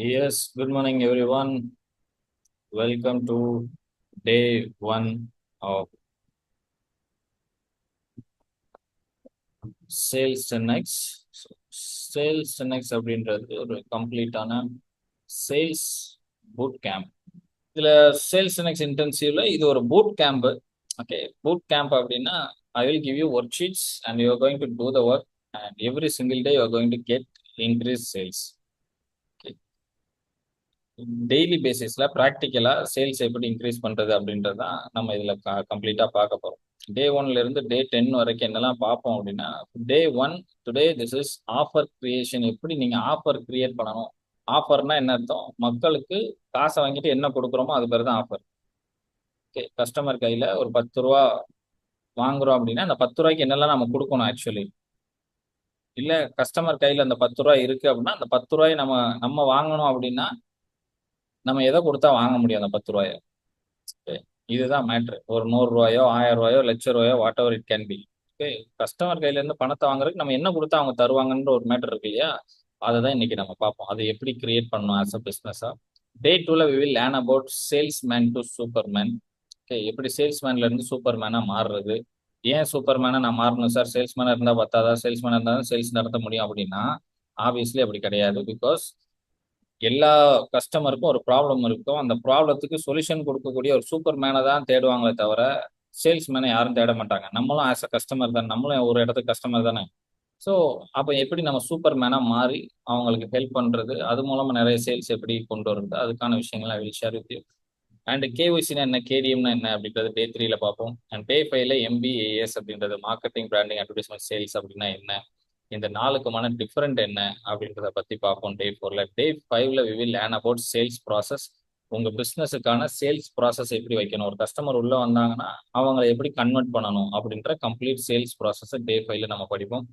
Yes, good morning, everyone. Welcome to day one of Sales 10x. Sales 10x அப்படின்றது ஒரு கம்ப்ளீட்டான sales boot camp. இதுல சேல்ஸ் 10x இன்டென்சிவ்ல இது ஒரு boot camp. Okay, boot camp அப்படின்னா I will give you worksheets and you are going to do the work and every single day you are going to get increase sales. Daily பேசிஸ்ல ப்ராக்டிக்கலா sales எப்படி increase பண்றது அப்படின்றது தான் நம்ம இதுல கம்ப்ளீட்டா பார்க்க போறோம். டே 1ல இருந்து டே 10 வரைக்கும் என்னெல்லாம் பார்ப்போம் அப்படின்னா, டே 1 today this is offer creation. எப்படி நீங்க ஆஃபர் கிரியேட் பண்ணணும். ஆஃபர்னா என்ன அர்த்தம்? மக்களுக்கு காசை வாங்கிட்டு என்ன கொடுக்குறோமோ அது பேர் தான் ஆஃபர். ஓகே, கஸ்டமர் கையில ஒரு 10 ரூபா வாங்குறோம் அப்படின்னா அந்த 10 ரூபாய்க்கு என்னெல்லாம் நம்ம கொடுக்கணும் ஆக்சுவலி. இல்ல கஸ்டமர் கையில அந்த 10 ரூபா இருக்கு அப்படின்னா அந்த 10 ரூபாய் நம்ம நம்ம வாங்கணும் அப்படின்னா நம்ம எதை கொடுத்தா வாங்க முடியும் அந்த 10 ரூபாய? ஓகே, இதுதான் மேட்ரு. ஒரு 100 ரூபாயோ 1000 ரூபாயோ லட்ச ரூபாயோ what ever it can be. Okay, customer கையில இருந்து பணத்தை வாங்குறதுக்கு நம்ம என்ன கொடுத்தா அவங்க தருவாங்கன்ற ஒரு மேட்டர் இருக்கு இல்லையா? அதை தான் இன்னைக்கு நம்ம பார்ப்போம். அதை எப்படி கிரியேட் பண்ணணும் ஆஸ் அ பிஸ்னஸா. டே 2ல we will learn about salesman to superman. Okay, எப்படி சேல்ஸ்மேன்ல இருந்து சூப்பர்மேனா மாறுறது. ஏன் சூப்பர்மேனா நான் மாறணும் சார்? சேல்ஸ்மேனா இருந்தா பத்தாதா? சேல்ஸ்மேனா இருந்தா சேல்ஸ் நடத்த முடியும் அப்படின்னா ஆப்வியஸ்லி அப்படி கிடையாது. பிகாஸ் எல்லா கஸ்டமருக்கும் ஒரு ப்ராப்ளம் இருக்கும். அந்த ப்ராப்ளத்துக்கு சொல்யூஷன் கொடுக்கக்கூடிய ஒரு சூப்பர் மேனை தான் தேடுவாங்களே தவிர சேல்ஸ் மேனை யாரும் தேட மாட்டாங்க. நம்மளும் ஆஸ் அ கஸ்டமர் தான், நம்மளும் ஒரு இடத்துக்கு கஸ்டமர் தானே. ஸோ அப்போ எப்படி நம்ம சூப்பர் மேனாக மாறி அவங்களுக்கு ஹெல்ப் பண்ணுறது, அது மூலமாக நிறைய சேல்ஸ் எப்படி கொண்டு வருது, அதுக்கான விஷயங்களை will share with you. And கேஒய்சினா என்ன, கேடிஎம்னா என்ன அப்படின்றது டே 3ல பார்ப்போம். அண்ட் டே 5ல எம்பிஏஎஸ் அப்படின்றது மார்க்கெட்டிங் பிராண்டிங் அட்வர்டைஸ்மெண்ட் சேல்ஸ் அப்படின்னா என்ன, இந்த நாளுக்குமான டிஃபரெண்ட் என்ன அப்படின்றத பத்தி பார்ப்போம் டே 4ல. டே 5ல we will learn about sales process. உங்க பிசினஸுக்கான சேல்ஸ் ப்ராசஸ் எப்படி வைக்கணும், ஒரு கஸ்டமர் உள்ள வந்தாங்கன்னா அவங்களை எப்படி கன்வெர்ட் பண்ணணும் அப்படின்ற கம்ப்ளீட் சேல்ஸ் ப்ராசஸ் டே 5ல நம்ம படிப்போம்.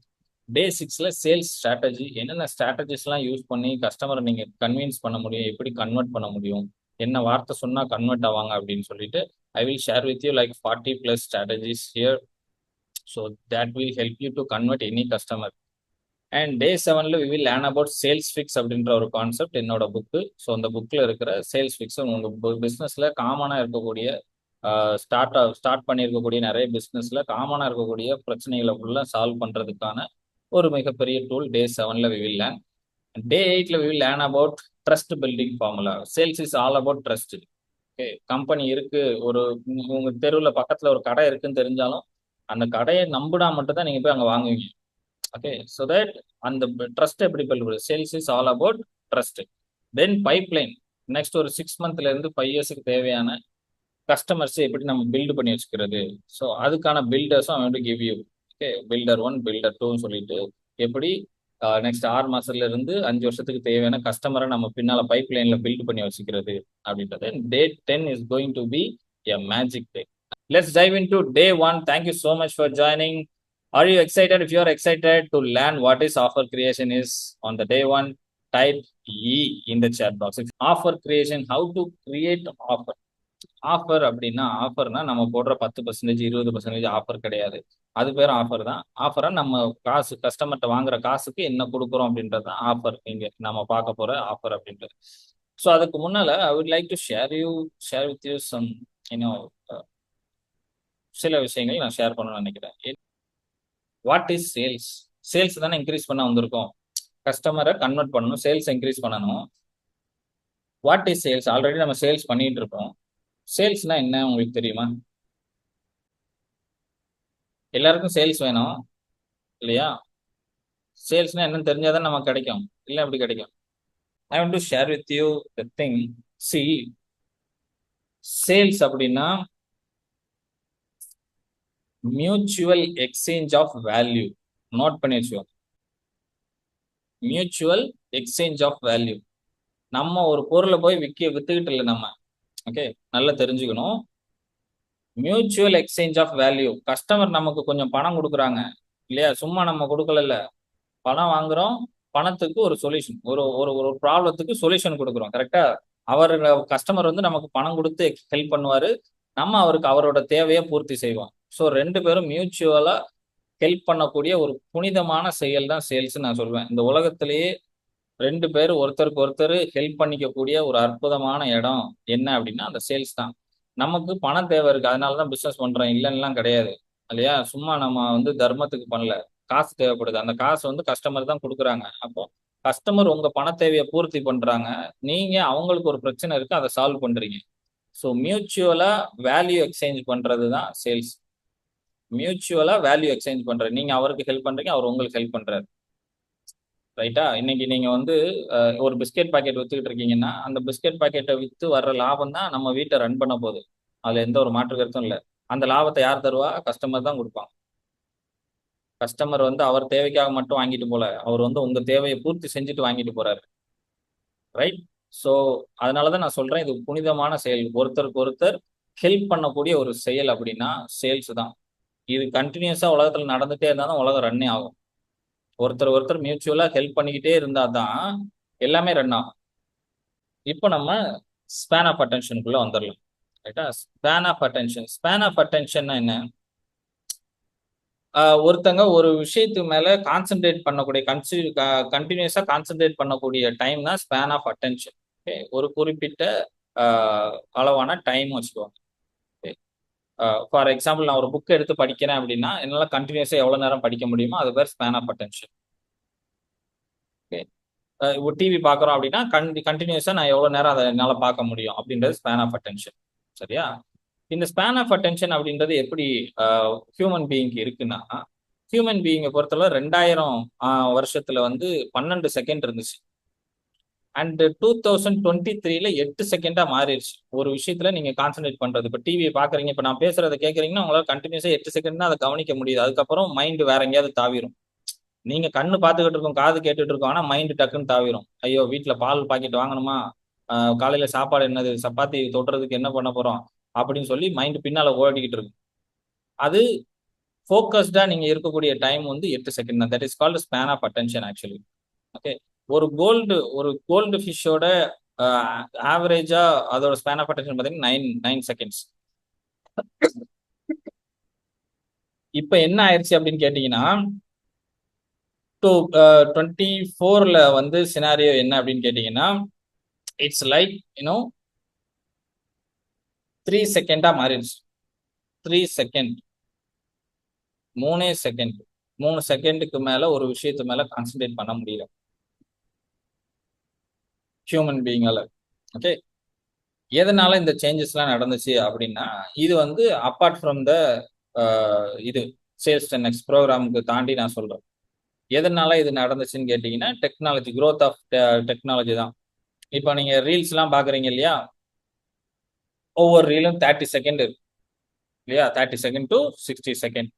டே 6ல சேல்ஸ் ஸ்ட்ராட்டஜி, என்னென்ன ஸ்ட்ராட்டஜிஸ்லாம் யூஸ் பண்ணி கஸ்டமரை நீங்க கன்வின்ஸ் பண்ண முடியும், எப்படி கன்வெர்ட் பண்ண முடியும், என்ன வார்த்தை சொன்னா கன்வெர்ட் ஆவாங்க அப்படின்னு சொல்லிட்டு I will share with you like 40+ strategies here. So that will help you to convert any customer. And day 7ல we will learn about sales fix அப்படின்ற ஒரு கான்செப்ட் என்னோட புக்கு. ஸோ அந்த புக்கில் இருக்கிற சேல்ஸ் ஃபிக்ஸ் உங்கள் பிஸ்னஸில் காமனாக இருக்கக்கூடிய ஸ்டார்ட் பண்ணியிருக்கக்கூடிய நிறைய பிஸ்னஸில் காமனாக இருக்கக்கூடிய பிரச்சனைகளை ஃபுல்லாக சால்வ் பண்ணுறதுக்கான ஒரு மிகப்பெரிய டூல் டே 7ல வி வில் லேர்ன். டே 8ல we will learn about trust building formula. Sales is all about trust. Okay, company இருக்கு, ஒரு உங்க தெருவில் பக்கத்தில் ஒரு கடை இருக்குன்னு தெரிஞ்சாலும் அந்த கடையை நம்பினா மட்டும் தான் நீங்கள் போய் அங்கே வாங்குவீங்க. ஓகே, ஸோ தட் அந்த ட்ரஸ்ட் எப்படி பில்ட் பண்ணுறது. Sales is all about trust. Then pipeline, next ஒரு 6 மந்த்ல இருந்து 5 இயர்ஸுக்கு தேவையான கஸ்டமர்ஸ் எப்படி நம்ம பில்டு பண்ணி வச்சுக்கிறது. ஸோ அதுக்கான பில்டர்ஸும் அவன் give you. Okay, builder 1 builder 2 சொல்லிட்டு எப்படி நெக்ஸ்ட் 6 மாசத்துல இருந்து 5 வருஷத்துக்கு தேவையான கஸ்டமரை நம்ம பின்னால பைப் லைன்ல பில்ட் பண்ணி வச்சுக்கிறது அப்படின்றது. டே 10 is going to be a magic day. Let's dive into day 1. Thank you so much for joining. Are you excited? If you are excited to learn what is offer creation is on the day 1, type E in the chat box. Offer creation, how to create offer. Offer அப்படின்னா, ஆஃபர்னா நம்ம போடுற 10% 20% offer கிடையாது. அது பேர் offer தான். ஆஃபரா நம்ம காசு கஸ்டமர்கிட்ட வாங்குற காசுக்கு என்ன கொடுக்குறோம் அப்படின்றது தான் ஆஃபர். இங்க நம்ம பார்க்க போற ஆஃபர் அப்படின்றது. ஸோ அதுக்கு முன்னால I would like to share with you some you know சில விஷயங்கள் நான் ஷேர் பண்ணணும்னு நினைக்கிறேன். What is sales? சேல்ஸ் தானே இன்க்ரீஸ் பண்ண வந்திருக்கோம். கஸ்டமரை கன்வெர்ட் பண்ணணும், சேல்ஸ் இன்க்ரீஸ் பண்ணணும். What is sales? ஆல்ரெடி நம்ம சேல்ஸ் பண்ணிட்டு இருக்கோம். சேல்ஸ்னா என்ன உங்களுக்கு தெரியுமா? எல்லாருக்கும் சேல்ஸ் வேணும் இல்லையா? சேல்ஸ்னா என்னன்னு தெரிஞ்சாதான் நமக்கு கிடைக்கும், இல்லை எப்படி கிடைக்கும்? I want to share with you the thing. See, sales அப்படின்னா mutual exchange of value. Note பண்ணி வச்சுக்கோங்க, மியூச்சுவல் எக்ஸ்சேஞ்ச் ஆஃப் வேல்யூ. நம்ம ஒரு பொருளை போய் வித்துக்கிட்டு இல்லை நம்ம. ஓகே, நல்லா தெரிஞ்சுக்கணும். Mutual exchange of value. Customer நமக்கு கொஞ்சம் பணம் கொடுக்குறாங்க இல்லையா, சும்மா நம்ம கொடுக்கல, பணம் வாங்குறோம், பணத்துக்கு ஒரு சொல்யூஷன், ஒரு ஒரு ஒரு ப்ராப்ளத்துக்கு சொல்யூஷன் கொடுக்குறோம். கரெக்டா? அவர் கஸ்டமர் வந்து நமக்கு பணம் கொடுத்து ஹெல்ப் பண்ணுவாரு, நம்ம அவருக்கு அவரோட தேவையை பூர்த்தி செய்வோம். ஸோ 2 பேரும் மியூச்சுவலா ஹெல்ப் பண்ணக்கூடிய ஒரு புனிதமான செயல் தான் சேல்ஸ் நான் சொல்வேன். இந்த உலகத்திலேயே 2 பேர் ஒருத்தருக்கு ஒருத்தர் ஹெல்ப் பண்ணிக்கக்கூடிய ஒரு அற்புதமான இடம் என்ன அப்படின்னா அந்த சேல்ஸ் தான். நமக்கு பணம் தேவை இருக்கு, அதனால தான் பிசினஸ் பண்றோம், இல்லைன்னுலாம் கிடையாது இல்லையா? சும்மா நம்ம வந்து தர்மத்துக்கு பண்ணல. காசு தேவைப்படுது, அந்த காசு வந்து கஸ்டமர் தான் கொடுக்குறாங்க. அப்போ கஸ்டமர் உங்க பண தேவையை பூர்த்தி பண்றாங்க, நீங்க அவங்களுக்கு ஒரு பிரச்சனை இருக்கு, அதை சால்வ் பண்றீங்க. ஸோ மியூச்சுவலா வேல்யூ எக்ஸ்சேஞ்ச் பண்றது தான் சேல்ஸ். மியூச்சுவலா வேல்யூ எக்ஸ்சேஞ்ச் பண்றது, நீங்க அவருக்கு ஹெல்ப் பண்றீங்க, அவர் உங்களுக்கு ஹெல்ப் பண்றாரு. ரைட்டா? இன்னைக்கு நீங்க வந்து ஒரு பிஸ்கெட் பாக்கெட் வித்துக்கிட்டு இருக்கீங்கன்னா, அந்த பிஸ்கெட் பாக்கெட்டை வித்து வர்ற லாபம் தான் நம்ம வீட்டை ரன் பண்ண போகுது. அதுல எந்த ஒரு மாற்று கருத்தும் இல்ல. அந்த லாபத்தை யார் தருவா? கஸ்டமர் தான் கொடுப்பாங்க. கஸ்டமர் வந்து அவர் தேவைக்காக மட்டும் வாங்கிட்டு போல, அவர் வந்து உங்க தேவையை பூர்த்தி செஞ்சுட்டு வாங்கிட்டு போறாரு. ரைட்? ஸோ அதனாலதான் நான் சொல்றேன், இது புனிதமான செயல். ஒருத்தருக்கு ஒருத்தர் ஹெல்ப் பண்ணக்கூடிய ஒரு செயல் அப்படின்னா சேல்ஸ் தான். இது கண்டினியூஸா உலகத்துல நடந்துட்டே இருந்தா தான் உலகம் ரன்னே ஆகும். ஒருத்தர் ஒருத்தர் மியூச்சுவலா ஹெல்ப் பண்ணிக்கிட்டே இருந்தா தான் எல்லாமே ரன் ஆகும். இப்போ நம்ம ஸ்பேன் ஆஃப் அட்டென்ஷனுக்குள்ள வந்துடலாம். ரைட்டா? ஸ்பேன் ஆஃப் அட்டென்ஷன்னா என்ன? ஒருத்தங்க ஒரு விஷயத்துக்கு மேல கான்சென்ட்ரேட் பண்ணக்கூடிய கண்டினியூஸா கான்சென்ட்ரேட் பண்ணக்கூடிய டைம் தான் ஸ்பேன் ஆஃப் அட்டென்ஷன். ஓகே, ஒரு குறிப்பிட்ட அளவான டைம் வச்சுக்குவாங்க. ஓகே, ஃபார் எக்ஸாம்பிள் நான் ஒரு புக் எடுத்து படிக்கிறேன் அப்படின்னா என்னால கண்டினியூஸா எவ்வளவு நேரம் படிக்க முடியுமோ அது பேர் ஸ்பேன் ஆஃப் அட்டென்ஷன். ஓகே, ஒரு டிவி பார்க்குறோம் அப்படின்னா கண்டினியூஸா நான் எவ்வளவு நேரம் அதை என்னால பார்க்க முடியும் அப்படின்றது ஸ்பேன் ஆஃப் அட்டென்ஷன். சரியா? இந்த ஸ்பேன் ஆஃப் அட்டென்ஷன் அப்படின்றது எப்படி ஹியூமன் பீயிங்க்கு இருக்குன்னா, ஹியூமன் பீயிங்கை பொறுத்தவரை 2000 வருஷத்துல வந்து 12 செகண்ட் இருந்துச்சு. அண்ட் 2023ல 8 செகண்டா மாறிடுச்சு. ஒரு விஷயத்துல நீங்க கான்சென்ட்ரேட் பண்றது. இப்போ டிவியை பாக்குறீங்க, இப்போ நான் பேசுறதை கேட்கறீங்கன்னா உங்களால கண்டினியூஸா 8 செகண்ட் தான் அதை கவனிக்க முடியுது. அதுக்கப்புறம் மைண்ட் வேற எங்கேயாவது தாவிரும். நீங்க கண்ணு பார்த்துக்கிட்டு இருக்கோம், காது கேட்டுட்டு இருக்கோம், ஆனா மைண்ட் டக்குன்னு தாவிரும். ஐயோ, வீட்டுல பால் பாக்கெட் வாங்கணுமா, காலையில சாப்பாடு என்னது, சப்பாத்தி தொடுறதுக்கு என்ன பண்ண போறோம் அப்படின்னு சொல்லி மைண்ட் பின்னால ஓடிக்கிட்டு இருக்கும். அது ஃபோக்கஸ்டா நீங்க இருக்கக்கூடிய டைம் வந்து 8 செகண்ட் தான். That is called span of attention actually. Okay, ஒரு கோல்டு ஃபிஷ்ஷோட ஆவரேஜா அதோட ஸ்பேன் ஆஃப் அட்டென்ஷன் பார்த்தீங்கன்னா 9 செகண்ட்ஸ். இப்போ என்ன ஆயிடுச்சு அப்படின்னு கேட்டீங்கன்னா, 24ல வந்து சினாரியோ என்ன அப்படின்னு கேட்டீங்கன்னா, இட்ஸ் லைக் 3 செகண்டா மாறிடுச்சு. 3 செகண்ட், 3 செகண்ட், 3 செகண்டுக்கு மேல ஒரு விஷயத்து மேல கான்சென்ட்ரேட் பண்ண முடியல ஹியூமன் பீயிங்கால. ஓகே, எதனால இந்த சேஞ்சஸ்லாம் நடந்துச்சு அப்படின்னா, இது வந்து அப்பார்ட் ஃப்ரம் த இது சேல்ஸ் 10x ப்ரோக்ராமுக்கு தாண்டி நான் சொல்றேன். எதனால இது நடந்துச்சுன்னு கேட்டீங்கன்னா, டெக்னாலஜி, growth ஆஃப் டெக்னாலஜி தான். இப்போ நீங்க ரீல்ஸ்லாம் பாக்குறீங்க இல்லையா? ஒவ்வொரு ரீலும் 30 செகண்ட் இருக்கு இல்லையா? 30 செகண்ட் டு 60 செகண்ட்.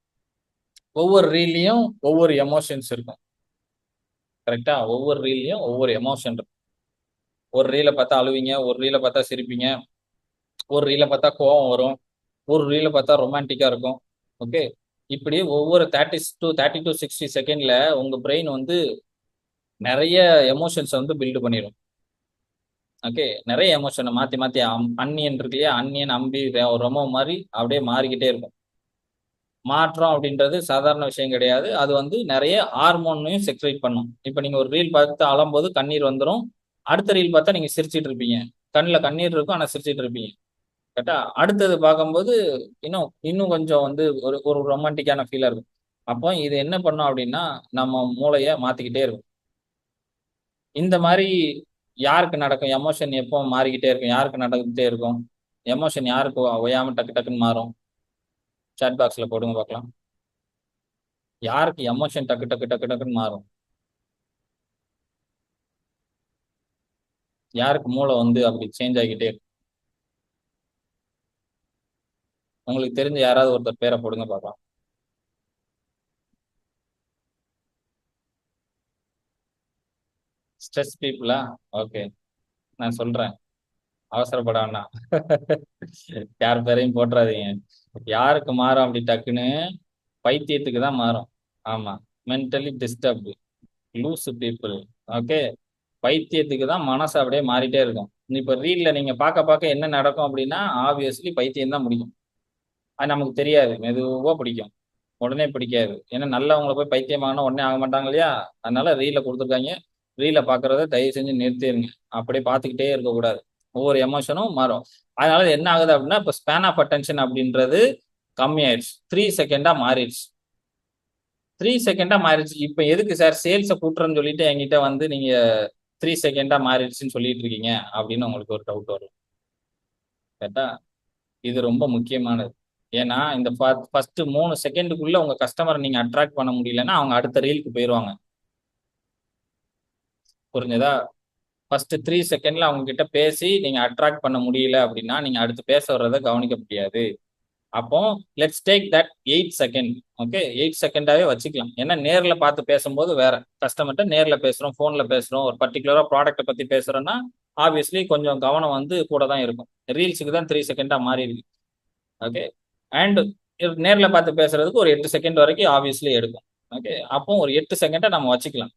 ஒவ்வொரு ரீல்லையும் ஒவ்வொரு எமோஷன்ஸ் இருக்கும். கரெக்டா? ஒவ்வொரு ரீல்லையும் ஒவ்வொரு எமோஷன் இருக்கும். ஒரு ரீலை பார்த்தா அழுவீங்க, ஒரு ரீலை பார்த்தா சிரிப்பீங்க, ஒரு ரீலை பார்த்தா கோவம் வரும், ஒரு ரீலை பார்த்தா ரொமான்டிக்கா இருக்கும். ஓகே, இப்படி ஒவ்வொரு 30 to 60 செகண்ட்ல உங்க பிரெயின் வந்து நிறைய எமோஷன்ஸ் வந்து பில்டு பண்ணிடும். ஓகே, நிறைய எமோஷனை மாத்தி மாத்தி அன்னியன் இருக்கு இல்லையா? அன்னியன், அம்பி, ரொமோ மாதிரி அப்படியே மாறிக்கிட்டே இருக்கும். மாற்றம் அப்படின்றது சாதாரண விஷயம் கிடையாது. அது வந்து நிறைய ஹார்மோனையும் செக்ரேட் பண்ணும். இப்போ நீங்க ஒரு ரீல் பார்த்து அழும்போது கண்ணீர் வந்துடும். அடுத்த ரீல் பார்த்தா நீங்க சிரிச்சிட்டு இருப்பீங்க. கண்ணில் கண்ணீர் இருக்கும், ஆனா சிரிச்சிட்டு இருப்பீங்க. கரெக்டா? அடுத்தது பார்க்கும்போது இன்னும் இன்னும் கொஞ்சம் வந்து ஒரு ஒரு ரொமான்டிக்கான ஃபீலா இருக்கும். அப்போ இது என்ன பண்ணும் அப்படின்னா, நம்ம மூளையை மாத்திக்கிட்டே இருக்கும். இந்த மாதிரி யாருக்கு நடக்கும்? எமோஷன் எப்போ மாறிக்கிட்டே இருக்கும்? யாருக்கு நடந்துகிட்டே இருக்கும்? எமோஷன் யாருக்கு ஓயாம டக்கு டக்குன்னு மாறும்? சாட் பாக்ஸ்ல போடுங்க பார்க்கலாம். யாருக்கு எமோஷன் டக்கு டக்கு டக்கு டக்குன்னு மாறும்? யாருக்கு மூளை வந்து அப்படி சேஞ்ச் ஆகிக்கிட்டே இருக்கும்? உங்களுக்கு தெரிஞ்ச யாராவது ஒருத்தர் பேரை போடுங்க பார்க்கலாம். ஸ்ட்ரெஸ் பீப்புளா? ஓகே, நான் சொல்றேன், அவசரப்பட வேண்டாம். யார் பேரையும் போட்டுறாதீங்க. யாருக்கு மாறும் அப்படி டக்குன்னு? பைத்தியத்துக்கு தான் மாறும். ஆமா, மென்டலி டிஸ்டர்ப்டு, லூசு பீப்புள். ஓகே, பைத்தியத்துக்கு தான் மனசு அப்படியே மாறிட்டே இருக்கும். இப்ப ரீல்ல நீங்க பார்க்க பார்க்க என்ன நடக்கும் அப்படின்னா, ஆப்வியஸ்லி பைத்தியம் தான் முடியும். அது நமக்கு தெரியாது, மெதுவா பிடிக்கும். உடனே பிடிக்காது. ஏன்னா நல்லவங்களை போய் பைத்தியமாகனா உடனே ஆக மாட்டாங்க இல்லையா? அதனால ரீல கொடுத்துருக்காங்க. ரீலை பார்க்கறத தயவு செஞ்சு நிறுத்திடுங்க. அப்படியே பார்த்துக்கிட்டே இருக்கக்கூடாது. ஒவ்வொரு எமோஷனும் மாறும். அதனால என்ன ஆகுது அப்படின்னா, இப்போ ஸ்பேன் ஆஃப் அட்டென்ஷன் அப்படின்றது கம்மியாயிடுச்சு. 3 செகண்டா மாறிடுச்சு. 3 செகண்டா மாறிடுச்சு. இப்ப எதுக்கு சார் சேல்ஸ கூட்டுறேன்னு சொல்லிட்டு என்கிட்ட வந்து நீங்க 3 செகண்டா மாறிடுச்சுன்னு சொல்லிட்டு இருக்கீங்க அப்படின்னு உங்களுக்கு ஒரு டவுட் வரும். கரெக்ட்டா? இது ரொம்ப முக்கியமானது. ஏன்னா, இந்த ஃபர்ஸ்ட் 3 செகண்டுக்குள்ள உங்க கஸ்டமர நீங்க அட்ராக்ட் பண்ண முடியலன்னா, அவங்க அடுத்த ரீல்க்கு போயிருவாங்க. புரிஞ்சதா? ஃபர்ஸ்ட் 3 செகண்ட்ல அவங்க கிட்ட பேசி நீங்க அட்ராக்ட் பண்ண முடியல அப்படின்னா, நீங்க அடுத்து பேச வர்றத கவனிக்க முடியாது. அப்போ let's take that 8 second. Okay. 8 செகண்டாவே வச்சுக்கலாம். ஏன்னா நேர்ல பார்த்து பேசும்போது வேற. கஸ்டமர்ட்ட நேர்ல பேசுறோம், ஃபோன்ல பேசுறோம். ஒரு பர்ட்டிகுலரா ப்ராடக்ட்ட பத்தி பேசுறோம்னா, ஆப்வியஸ்லி கொஞ்சம் கவனம் வந்து கூட தான் இருக்கும். ரீல்ஸுக்கு தான் 3 செகண்டா மாறிருக்கு. ஓகே. அண்ட் நேர்ல பார்த்து பேசுறதுக்கு ஒரு 8 செகண்ட் வரைக்கும் ஆப்வியஸ்லி எடுக்கும். ஓகே. அப்போ ஒரு 8 செகண்ட நம்ம வச்சுக்கலாம்.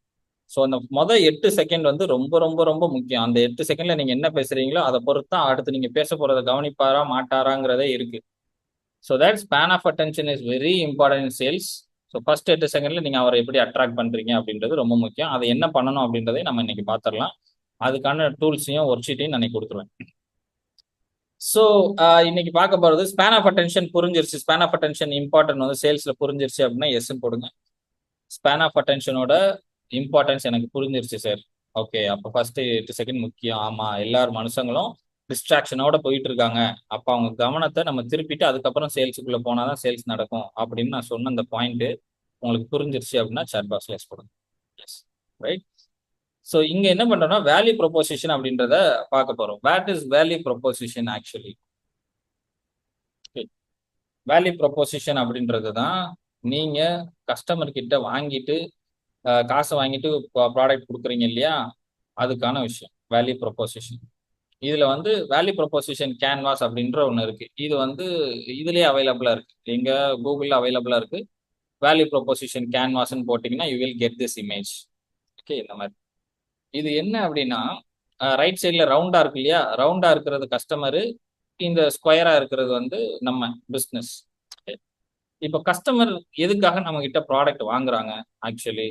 ஸோ அந்த 8 செகண்ட் வந்து ரொம்ப ரொம்ப ரொம்ப முக்கியம். அந்த 8 செகண்ட்ல நீங்க என்ன பேசுறீங்களோ, அத பொறுத்து தான் அடுத்து நீங்க பேச போறத கவனிப்பாரா, மாட்டாராங்கிறதே இருக்கு. So that span of attention is very important in sales. So first 8 செகண்ட்ல நீங்க அவரை எப்படி அட்ராக்ட் பண்றீங்க அப்படின்றது ரொம்ப முக்கியம். அதை என்ன பண்ணணும் அப்படின்றதை நம்ம இன்னைக்கு பார்த்துடலாம். அதுக்கான டூல்ஸையும் ஒர்க் ஷீட்டையும் நான் இன்னைக்கு கொடுத்துருவேன். ஸோ இன்னைக்கு பார்க்க போறது ஸ்பேன் ஆஃப் அட்டென்ஷன் புரிஞ்சிருச்சு. ஸ்பேன் ஆஃப் அட்டென்ஷன் இம்பார்ட்டன்ட் வந்து சேல்ஸ்ல புரிஞ்சிருச்சு அப்படின்னா எஸ் போடுங்க. ஸ்பேன் ஆஃப் அட்டென்ஷனோட இம்பார்ட்டன்ஸ் எனக்கு புரிஞ்சிருச்சு சார். ஓகே. அப்போ ஃபர்ஸ்ட் 8 செகண்ட் முக்கியம். ஆமா, எல்லார் மனுஷங்களும் டிஸ்ட்ராக்ஷனோட போயிட்டு இருக்காங்க. அப்ப அவங்க கவனத்தை நம்ம திருப்பிட்டு அதுக்கப்புறம் சேல்ஸுக்குள்ள போனாதான் சேல்ஸ் நடக்கும் அப்படின்னு நான் சொன்ன அந்த பாயிண்ட் உங்களுக்கு புரிஞ்சிருச்சு அப்படின்னா சாட் பாக்ஸ்ல எஸ் போடுங்க. எஸ். ரைட். ஸோ இங்க என்ன பண்றோம்னா வேல்யூ ப்ரொபோசிஷன் அப்படின்றத பார்க்க போறோம். What is value proposition actually? Value proposition அப்படின்றது தான் நீங்க கஸ்டமர் கிட்ட வாங்கிட்டு காசை வாங்கிட்டு ப்ராடக்ட் கொடுக்குறீங்க இல்லையா, அதுக்கான விஷயம் வேல்யூ ப்ரொபோசிஷன். இதுல வந்து வேல்யூ ப்ரொபோசிஷன் கேன்வாஸ் அப்படின்ற ஒன்று இருக்கு. இது வந்து இதுலயே அவைலபிளா இருக்கு. எங்க கூகுள்ல அவைலபிளா இருக்கு. வேல்யூ ப்ரொபோசிஷன் கேன்வாஸ்ன்னு போட்டீங்கன்னா you will get this image. Okay. இந்த மாதிரி இது என்ன அப்படின்னா, ரைட் சைட்ல ரவுண்டா இருக்கு இல்லையா, ரவுண்டா இருக்கிறது கஸ்டமரு, இந்த ஸ்கொயரா இருக்கிறது வந்து நம்ம பிஸ்னஸ். இப்போ கஸ்டமர் எதுக்காக நம்ம கிட்ட ப்ராடக்ட் வாங்குறாங்க? ஆக்சுவலி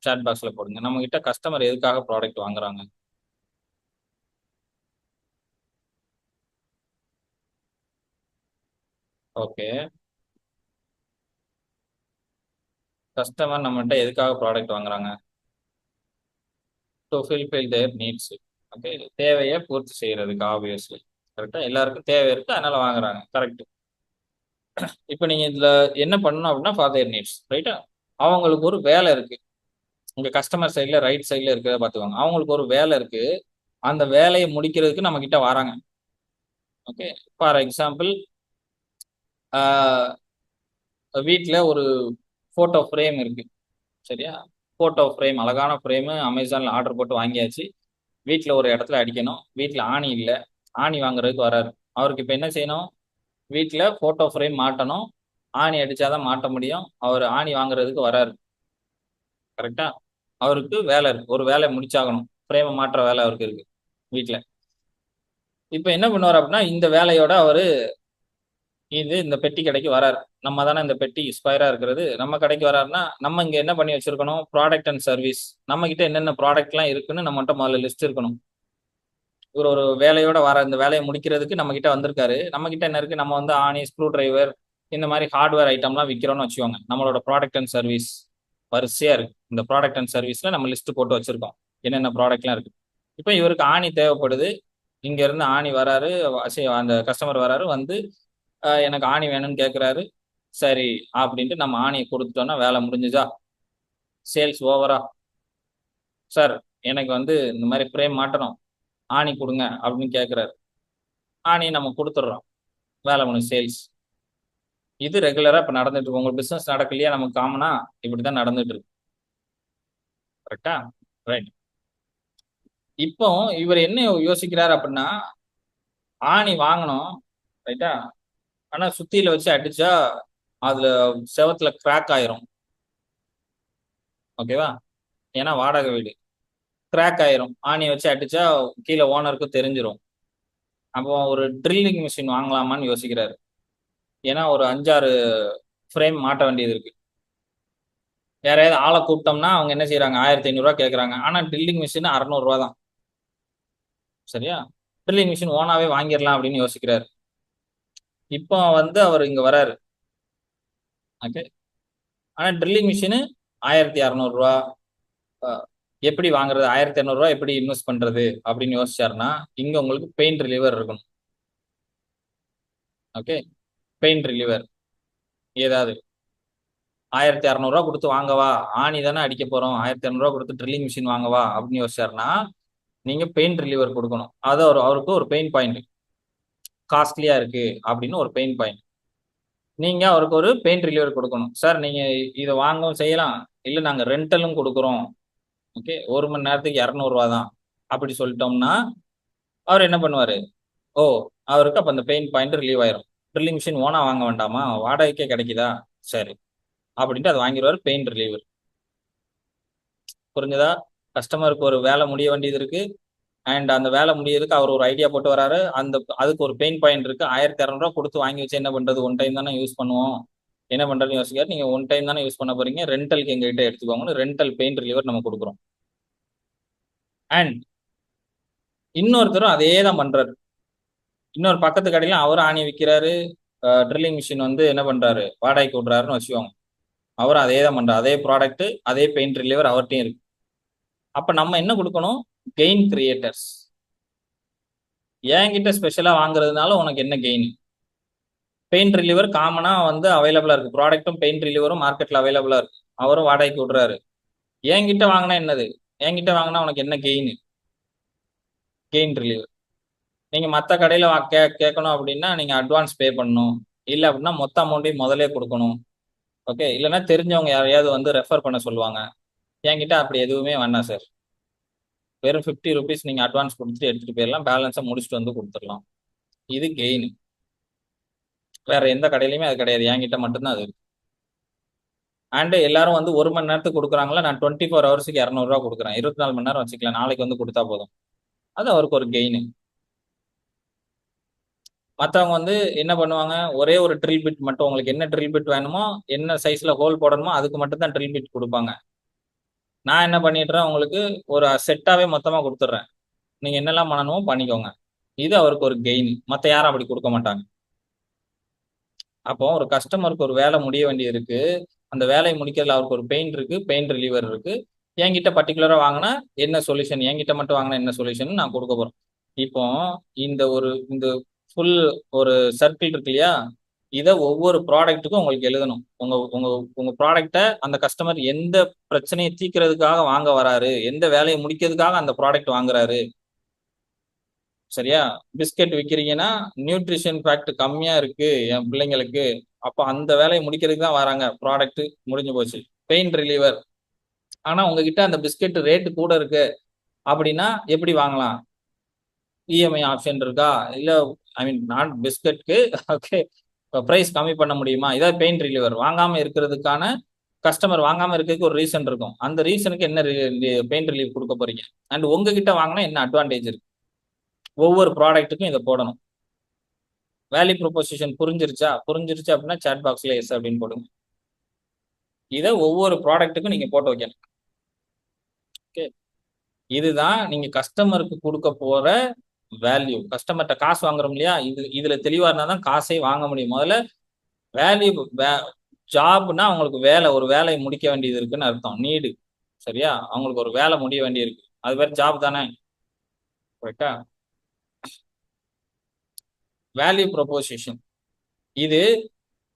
சாட் பாக்ஸ்ல போடுங்க. நம்ம கிட்ட கஸ்டமர் எதுக்காக ப்ராடக்ட் வாங்குறாங்க? ஓகே. கஸ்டமர் நம்மகிட்ட எதுக்காக ப்ராடக்ட் வாங்குறாங்க? To fulfil their needs. Okay. தேவையை பூர்த்தி செய்யறதுக்கு ஆப்வியஸ்லி. கரெக்டா? எல்லாருக்கும் தேவை இருக்கு, அதனால வாங்குறாங்க. கரெக்ட். இப்போ நீங்க இதுல என்ன பண்ணணும் அப்படின்னா ஃபார் தேர் நீட்ஸ். ரைட்டா? அவங்களுக்கு ஒரு வேலை இருக்கு. உங்க கஸ்டமர் சைட்ல ரைட் சைட்ல இருக்கிறத பார்த்துக்கோங்க. அவங்களுக்கு ஒரு வேலை இருக்கு. அந்த வேலையை முடிக்கிறதுக்கு நம்ம கிட்ட வராங்க. ஓகே. ஃபார் எக்ஸாம்பிள், வீட்டில் ஒரு போட்டோ ஃப்ரேம் இருக்கு. சரியா? போட்டோ ஃப்ரேம், அழகான ஃப்ரேமு அமேசான்ல ஆர்டர் போட்டு வாங்கியாச்சு. வீட்டில் ஒரு இடத்துல அடிக்கணும். வீட்டில் ஆணி இல்லை. ஆணி வாங்குறதுக்கு வராரு. அவருக்கு இப்போ என்ன செய்யணும்? வீட்டில் போட்டோ ஃப்ரேம் மாட்டணும். ஆணி அடிச்சாதான் மாட்ட முடியும். அவர் ஆணி வாங்குறதுக்கு வராரு. கரெக்டா? அவருக்கு வேலை இருக்கு. ஒரு வேலை முடிச்சாகணும். ஃப்ரேமை மாற்ற வேலை அவருக்கு இருக்கு வீட்டில். இப்போ என்ன பண்ணுவார் அப்படின்னா, இந்த வேலையோட அவரு இந்த பெட்டி கடைக்கு வராரு. நம்ம தானே இந்த பெட்டி ஸ்கொயரா இருக்கிறது. நம்ம கடைக்கு வராருன்னா, நம்ம இங்க என்ன பண்ணி வச்சிருக்கணும்? Product and service. நம்ம கிட்ட என்னென்ன ப்ராடக்ட்லாம் இருக்குன்னு நம்மகிட்ட முதல்ல லிஸ்ட் இருக்கணும். இவர் ஒரு வேலையோட வர இந்த வேலையை முடிக்கிறதுக்கு நம்ம கிட்ட வந்திருக்காரு. நம்ம கிட்ட என்ன இருக்கு? நம்ம வந்து ஆணி, ஸ்க்ரூ டிரைவர், இந்த மாதிரி ஹார்ட்வேர் ஐட்டம்லாம் விற்கிறோம்னு வச்சுக்கோங்க. நம்மளோட ப்ராடக்ட் அண்ட் சர்வீஸ் வரிசையா இருக்கு. இந்த ப்ராடக்ட் அண்ட் சர்வீஸ்ல நம்ம லிஸ்ட் போட்டு வச்சிருக்கோம். என்னென்ன ப்ராடக்ட்லாம் இருக்கு. இப்போ இவருக்கு ஆணி தேவைப்படுது. இங்க இருந்து ஆணி வராரு. அந்த கஸ்டமர் வராரு. வந்து எனக்கு ஆணி வேணும்னு கேட்குறாரு. சரி அப்படின்ட்டு நம்ம ஆணியை கொடுத்துட்டோம்னா வேலை முடிஞ்சுதா? சேல்ஸ் ஓவரா? சார், எனக்கு வந்து இந்த மாதிரி ஃப்ரேம் மாட்டணும், ஆணி கொடுங்க அப்படின்னு கேட்குறாரு. ஆணி நம்ம கொடுத்துட்றோம். வேலை முடிஞ்சு சேல்ஸ். இது ரெகுலரா இப்ப நடந்துட்டு இருக்கு. உங்க பிசினஸ் நடக்கலையா? நமக்கு காமனா இப்படிதான் நடந்துட்டு இருக்கு. கரெக்டா? ரைட். இப்போ இவர் என்ன யோசிக்கிறாரு அப்படின்னா, ஆணி வாங்கணும். ரைட்டா? ஆனா சுத்தியில வச்சு அடிச்சா அதுல செவத்துல கிராக் ஆயிரும். ஓகேவா? ஏன்னா வாடகை வீடு. கிராக் ஆயிரும். ஆணி வச்சு அடிச்சா கீழே ஓனருக்கு தெரிஞ்சிரும். அப்போ ஒரு ட்ரில்லிங் மிஷின் வாங்கலாமான்னு யோசிக்கிறாரு. ஏன்னா ஒரு 5-6 ஃப்ரேம் மாட்ட வேண்டியது இருக்கு. யாரையாவது ஆளை கூப்பிட்டோம்னா அவங்க என்ன செய்யறாங்க, 1500 ரூபா கேட்கறாங்க. ஆனா ட்ரில்லிங் மிஷின் 600 ரூபா தான். சரியா? ட்ரில்லிங் மிஷின் ஓனாவே வாங்கிடலாம் அப்படின்னு யோசிக்கிறாரு. இப்போ வந்து அவர் இங்க வராரு. ஓகே. ஆனா ட்ரில்லிங் மிஷின் 1200 ரூபா. எப்படி வாங்குறது, 1200 ரூபா எப்படி இன்வெஸ்ட் பண்றது அப்படின்னு யோசிச்சாருன்னா, இங்க உங்களுக்கு பெயின் ரிலீவர் இருக்கணும். ஓகே. பெயின் ரிலீவர் ஏதாவது 1600 ரூபா கொடுத்து வாங்கவா, ஆணி தானே அடிக்க போறோம், 1600 ரூபா கொடுத்து ட்ரில்லிங் மிஷின் வாங்கவா அப்படின்னு யோசிச்சாருன்னா, நீங்க பெயின் ரிலீவர் கொடுக்கணும். அது அவருக்கு ஒரு பெயின் பாயிண்ட், காஸ்ட்லியா இருக்கு அப்படின்னு ஒரு பெயின் பாயிண்ட். நீங்க அவருக்கு ஒரு பெயின் ரிலீவர் கொடுக்கணும். சார் நீங்க இதை வாங்கவும் செய்யலாம், இல்ல நாங்க ரெண்டலும் கொடுக்குறோம். ஓகே, 1 மணி நேரத்துக்கு 200 ரூபா தான் அப்படி சொல்லிட்டோம்னா அவர் என்ன பண்ணுவாரு? ஓ, அவருக்கு அப்ப அந்த பெயின் பாயிண்ட் ரிலீவ் ஆயிரும். ட்ரில்லிங் மிஷின் ஓனா வாங்க வேண்டாமா, வாடகைக்கே கிடைக்குதா, சரி அப்படின்ட்டு அது வாங்கிடுவாரு, பெயின் ரிலீவர். புரிஞ்சதா? கஸ்டமருக்கு ஒரு வேலை முடிய வேண்டியது இருக்கு, அண்ட் அந்த வேலை முடியறதுக்கு அவர் ஒரு ஐடியா போட்டு வராரு, அதுக்கு ஒரு பெயின் பாயிண்ட் இருக்கு. 1200 ரூபா கொடுத்து வாங்கி வச்சு என்ன பண்றது, ஒன் டைம் தானே யூஸ் பண்ணுவோம், என்ன பண்றதுன்னு யோசிக்காரு. நீங்க ஒன் டைம் தானே யூஸ் பண்ண போறீங்க, ரெண்டலுக்கு எங்ககிட்ட எடுத்துக்கோங்கன்னு ரெண்டல் பெயின் ரிலீவர் நம்ம கொடுக்குறோம். அண்ட் இன்னொருத்தரும் அதே தான் பண்றாரு. இன்னொரு பக்கத்து கடையில அவரும் ஆணி விற்கிறாரு, ட்ரில்லிங் மிஷின் வந்து என்ன பண்றாரு, வாடகைக்கு விடுறாருன்னு வச்சுக்கோங்க. அவரும் அதே தான் பண்றாரு, அதே ப்ராடக்ட், அதே பெயின் ரிலீவர் அவர்கிட்டையும் இருக்கு. அப்ப நம்ம என்ன கொடுக்கணும்? Gain creators. என்கிட்ட ஸ்பெஷலா வாங்குறதுனால உனக்கு என்ன கெயின்? பெயின் ரிலீவர் காமனா வந்து அவைலபிளா இருக்கு, ப்ராடக்ட்டும் பெயின் ரிலீவரும் மார்க்கெட்ல அவைலபிளா இருக்கு, அவரும் வாடகைக்கு விடுறாரு. என்கிட்ட வாங்கினா என்னது, என்கிட்ட வாங்கினா உனக்கு என்ன கெயின்? Gain reliever. நீங்க மற்ற கடையில கேட்கணும் அப்படின்னா நீங்க அட்வான்ஸ் பே பண்ணணும், இல்லை அப்படின்னா மொத்த அமௌண்ட்டையும் முதலே கொடுக்கணும். ஓகே, இல்லைன்னா தெரிஞ்சவங்க யாரையாவது வந்து ரெஃபர் பண்ண சொல்லுவாங்க. என்கிட்ட அப்படி எதுவுமே வேணாம் சார், வெறும் 50 ரூபீஸ் நீங்க அட்வான்ஸ் கொடுத்துட்டு எடுத்துட்டு போயிடலாம், பேலன்ஸை முடிச்சுட்டு வந்து கொடுத்துடலாம். இது கெயின். வேற எந்த கடையிலுமே அது கிடையாது, என்கிட்ட மட்டும்தான் அது இருக்கு. அண்ட் எல்லாரும் வந்து 1 மணி நேரத்துக்கு கொடுக்குறாங்களா, நான் 24 ஹவர்ஸுக்கு 200 ரூபா கொடுக்குறேன், 24 மணி நேரம் வச்சுக்கலாம், நாளைக்கு வந்து கொடுத்தா போதும். அது அவருக்கு ஒரு கெயின். மற்றவங்க வந்து என்ன பண்ணுவாங்க, ஒரே ஒரு ட்ரில் பிட் மட்டும், உங்களுக்கு என்ன ட்ரில் பிட் வேணுமோ, என்ன சைஸ்ல ஹோல் போடணுமோ அதுக்கு மட்டும் தான் ட்ரில் பிட் கொடுப்பாங்க. நான் என்ன பண்ணிடுறேன், உங்களுக்கு ஒரு செட்டாவே மொத்தமா கொடுத்துட்றேன், நீங்க என்னெல்லாம் பண்ணணுமோ பண்ணிக்கோங்க. இது அவருக்கு ஒரு கெயின். மற்ற யாரும் அப்படி கொடுக்க மாட்டாங்க. அப்போ ஒரு கஸ்டமருக்கு ஒரு வேலை முடிய வேண்டியது இருக்கு, அந்த வேலையை முடிக்கிறதுல அவருக்கு ஒரு பெயின் இருக்கு, பெயின் ரிலீவர் இருக்கு. என்கிட்ட பர்டிகுலரா வாங்கினா என்ன சொல்யூஷன், என்கிட்ட மட்டும் வாங்கினா என்ன சொல்யூஷன் நான் கொடுக்க போறேன். இப்போ இந்த ஃபுல் ஒரு சர்க்கிள் இருக்கு இல்லையா, இதை ஒவ்வொரு ப்ராடக்ட்டுக்கும் உங்களுக்கு எழுதணும். உங்க உங்க உங்க ப்ராடக்டை அந்த கஸ்டமர் எந்த பிரச்சனையை தீர்க்கிறதுக்காக வாங்க வராரு, எந்த வேலையை முடிக்கிறதுக்காக அந்த ப்ராடக்ட் வாங்குறாரு. சரியா? பிஸ்கெட் விற்கிறீங்கன்னா நியூட்ரிஷன் ஃபேக்ட் கம்மியா இருக்கு என் பிள்ளைங்களுக்கு, அப்போ அந்த வேலையை முடிக்கிறதுக்கு தான் வராங்க, ப்ராடக்ட் முடிஞ்சு போச்சு. Pain reliever. ஆனா உங்ககிட்ட அந்த பிஸ்கெட் ரேட்டு கூட இருக்கு அப்படின்னா எப்படி வாங்கலாம்? இஎம்ஐ ஆப்ஷன் இருக்கா, இல்ல ஐ மீன் நான் பிஸ்கட்க்கு ஓகே பிரைஸ் கம்மி பண்ண முடியுமா? இதாவது பெயின் ரிலீவர். வாங்காம இருக்கிறதுக்கான, கஸ்டமர் வாங்காம இருக்கிறதுக்கு ஒரு ரீசன் இருக்கும், அந்த ரீசனுக்கு என்ன பெயின் ரிலீவ் கொடுக்க போறீங்க, அண்ட் உங்ககிட்ட வாங்கினா என்ன அட்வான்டேஜ் இருக்கு, ஒவ்வொரு ப்ராடக்ட்டுக்கும் இதை போடணும். வேல்யூ ப்ரொபோசிஷன் புரிஞ்சிருச்சு அப்படின்னா சாட் பாக்ஸ்ல எஸ் அப்படின்னு போடுங்க. இதை ஒவ்வொரு ப்ராடக்ட்டுக்கும் நீங்க போட்டு வைக்கணும். ஓகே, இதுதான் நீங்க கஸ்டமருக்கு கொடுக்க போற வேல்யூ. கஸ்டமர்கிட்ட காசு வாங்குறோம் இல்லையா, இதுல தெளிவா இருந்தா தான் காசே வாங்க முடியும். முதல்ல வேல்யூ. ஜாப்னா அவங்களுக்கு வேலை, ஒரு வேலையை முடிக்க வேண்டியது இருக்குன்னு அர்த்தம், நீடு. சரியா? அவங்களுக்கு ஒரு வேலை முடிய வேண்டி இருக்கு, அது பேர் ஜாப் தானே, கரெக்டா? வேல்யூ ப்ரொபோசிஷன் இது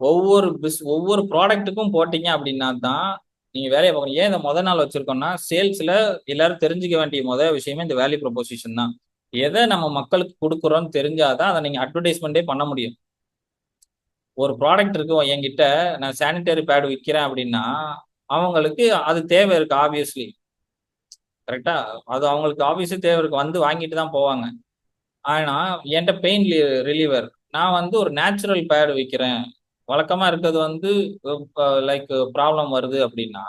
ஒவ்வொரு ப்ராடக்ட்டுக்கும் போட்டீங்க அப்படின்னா தான் நீங்க வேலையை பார்க்கணும். ஏன் இந்த நாள் வச்சிருக்கோம்னா, சேல்ஸ்ல எல்லாரும் தெரிஞ்சுக்க வேண்டிய விஷயமே இந்த வேல்யூ ப்ரொபோசிஷன் தான். எதை நம்ம மக்களுக்கு கொடுக்குறோம்னு தெரிஞ்சாதான் அதை நீங்க அட்வர்டைஸ்மெண்ட்டே பண்ண முடியும். ஒரு ப்ராடக்ட் இருக்கு என்கிட்ட, நான் சானிடரி பேட் விற்கிறேன் அப்படின்னா அவங்களுக்கு அது தேவை இருக்கு ஆப்வியஸ்லி, கரெக்டா? அது அவங்களுக்கு ஆப்வியஸ்லி தேவை இருக்கு, வந்து வாங்கிட்டு தான் போவாங்க. ஆனா என்கிட்ட பெயின் ரிலீவர், நான் வந்து ஒரு நேச்சுரல் பேட் விற்கிறேன், வழக்கமா இருக்கிறது வந்து லைக் ப்ராப்ளம் வருது அப்படின்னா,